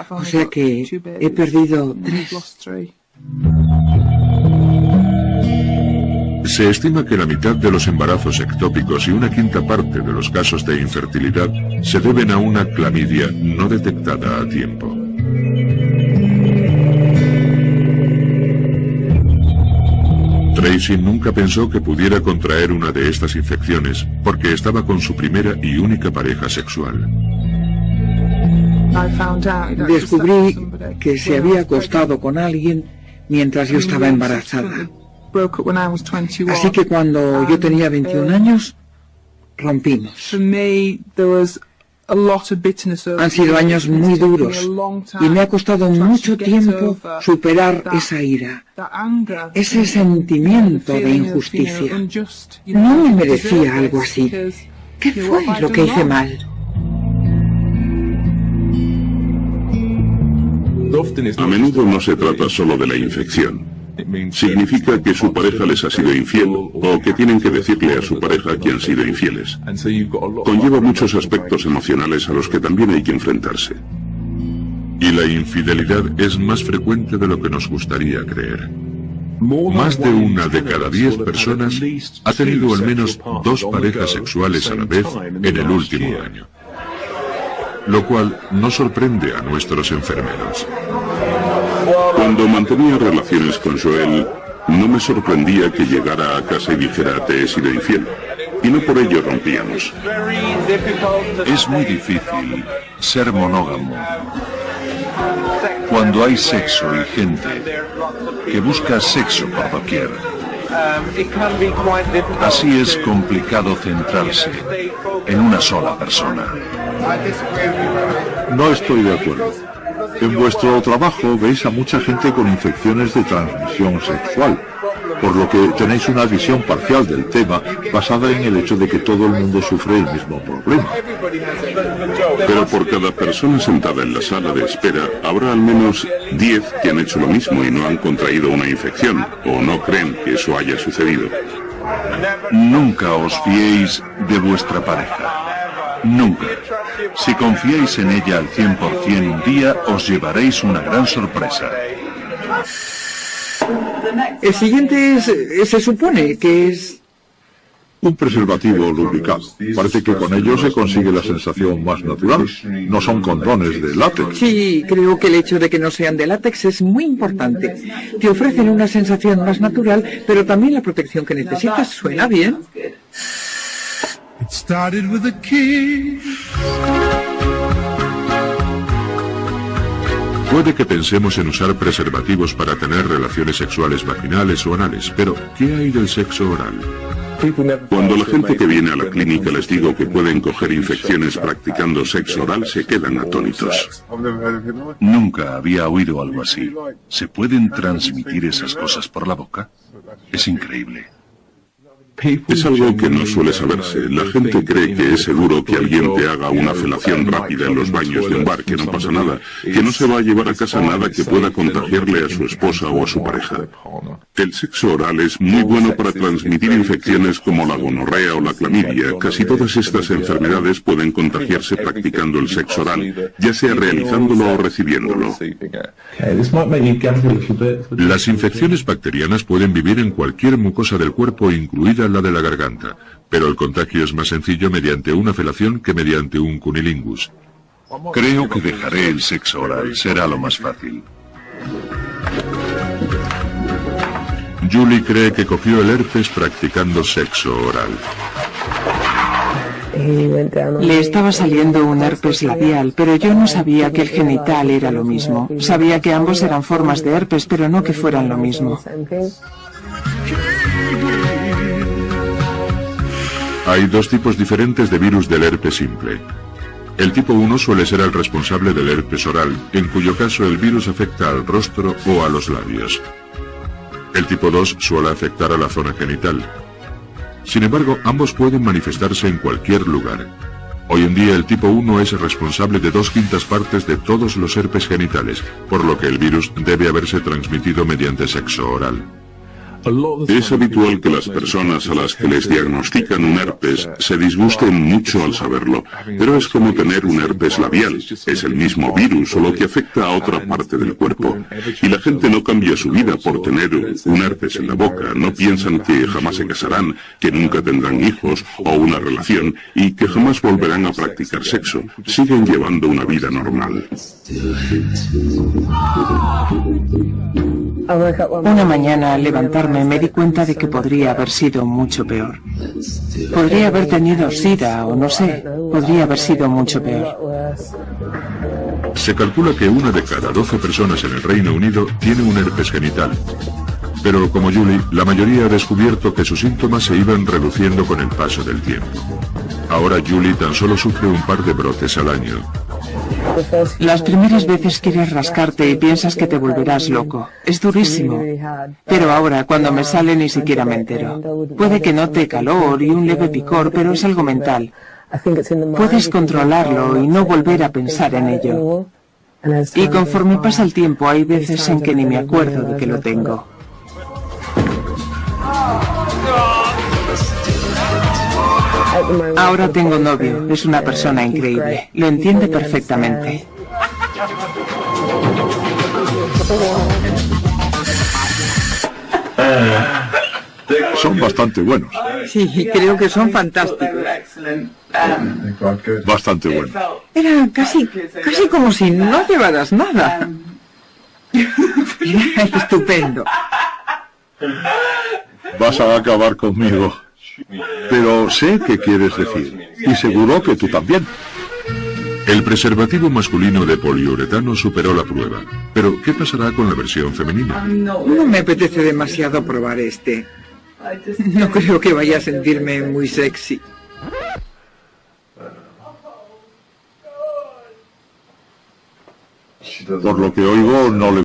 o sea que he perdido 3. Se estima que la mitad de los embarazos ectópicos y una quinta parte de los casos de infertilidad se deben a una clamidia no detectada a tiempo. Tracy nunca pensó que pudiera contraer una de estas infecciones porque estaba con su primera y única pareja sexual. Descubrí que se había acostado con alguien mientras yo estaba embarazada. Así que cuando yo tenía 21 años, rompimos. Han sido años muy duros y me ha costado mucho tiempo superar esa ira, ese sentimiento de injusticia. No me merecía algo así. ¿Qué fue lo que hice mal? A menudo no se trata solo de la infección. Significa que su pareja les ha sido infiel o que tienen que decirle a su pareja que han sido infieles. Conlleva muchos aspectos emocionales a los que también hay que enfrentarse. Y la infidelidad es más frecuente de lo que nos gustaría creer. Más de 1 de cada 10 personas ha tenido al menos 2 parejas sexuales a la vez en el último año. Lo cual no sorprende a nuestros enfermeros. Cuando mantenía relaciones con Joel, no me sorprendía que llegara a casa y dijera te he sido infiel. Y no por ello rompíamos. Es muy difícil ser monógamo cuando hay sexo y gente que busca sexo por doquier. Así es complicado centrarse en una sola persona. No estoy de acuerdo. En vuestro trabajo veis a mucha gente con infecciones de transmisión sexual, por lo que tenéis una visión parcial del tema basada en el hecho de que todo el mundo sufre el mismo problema. Pero por cada persona sentada en la sala de espera, habrá al menos 10 que han hecho lo mismo y no han contraído una infección, o no creen que eso haya sucedido. Nunca os fiéis de vuestra pareja. Nunca. Si confiáis en ella al 100% un día, os llevaréis una gran sorpresa. El siguiente se supone que es... Un preservativo lubricado. Parece que con ello se consigue la sensación más natural. No son condones de látex. Sí, creo que el hecho de que no sean de látex es muy importante. Te ofrecen una sensación más natural, pero también la protección que necesitas. ¿Suena bien? It started with a kiss. Puede que pensemos en usar preservativos para tener relaciones sexuales vaginales o anales, pero ¿qué hay del sexo oral? Cuando la gente que viene a la clínica les digo que pueden coger infecciones practicando sexo oral, se quedan atónitos. Nunca había oído algo así. ¿Se pueden transmitir esas cosas por la boca? Es increíble. Es algo que no suele saberse. La gente cree que es seguro que alguien te haga una felación rápida en los baños de un bar, que no pasa nada, que no se va a llevar a casa nada que pueda contagiarle a su esposa o a su pareja. El sexo oral es muy bueno para transmitir infecciones como la gonorrea o la clamidia. Casi todas estas enfermedades pueden contagiarse practicando el sexo oral, ya sea realizándolo o recibiéndolo. Las infecciones bacterianas pueden vivir en cualquier mucosa del cuerpo, incluida la de la garganta, pero el contagio es más sencillo mediante una felación que mediante un cunilingus. Creo que dejaré el sexo oral, será lo más fácil. Julie cree que cogió el herpes practicando sexo oral. Le estaba saliendo un herpes labial, pero yo no sabía que el genital era lo mismo. Sabía que ambos eran formas de herpes, pero no que fueran lo mismo. Hay 2 tipos diferentes de virus del herpes simple. El tipo 1 suele ser el responsable del herpes oral, en cuyo caso el virus afecta al rostro o a los labios. El tipo 2 suele afectar a la zona genital. Sin embargo, ambos pueden manifestarse en cualquier lugar. Hoy en día el tipo 1 es responsable de 2/5 partes de todos los herpes genitales, por lo que el virus debe haberse transmitido mediante sexo oral. Es habitual que las personas a las que les diagnostican un herpes se disgusten mucho al saberlo, pero es como tener un herpes labial. Es el mismo virus, solo que afecta a otra parte del cuerpo. Y la gente no cambia su vida por tener un herpes en la boca. No piensan que jamás se casarán, que nunca tendrán hijos o una relación y que jamás volverán a practicar sexo. Siguen llevando una vida normal. Una mañana al levantarme me di cuenta de que podría haber sido mucho peor. Podría haber tenido SIDA o no sé, podría haber sido mucho peor. Se calcula que 1 de cada 12 personas en el Reino Unido tiene un herpes genital. Pero como Julie, la mayoría ha descubierto que sus síntomas se iban reduciendo con el paso del tiempo. Ahora Julie tan solo sufre un par de brotes al año. Las primeras veces quieres rascarte y piensas que te volverás loco. Es durísimo. Pero ahora, cuando me sale, ni siquiera me entero. Puede que note calor y un leve picor, pero es algo mental. Puedes controlarlo y no volver a pensar en ello. Y conforme pasa el tiempo, hay veces en que ni me acuerdo de que lo tengo. Ahora tengo novio, es una persona increíble, lo entiende perfectamente. Son bastante buenos. Sí, creo que son fantásticos. Bastante buenos. Era casi como si no llevaras nada. Era estupendo. Vas a acabar conmigo. Pero sé qué quieres decir. Y seguro que tú también. El preservativo masculino de poliuretano superó la prueba. Pero, ¿qué pasará con la versión femenina? No me apetece demasiado probar este. No creo que vaya a sentirme muy sexy. Por lo que oigo, no le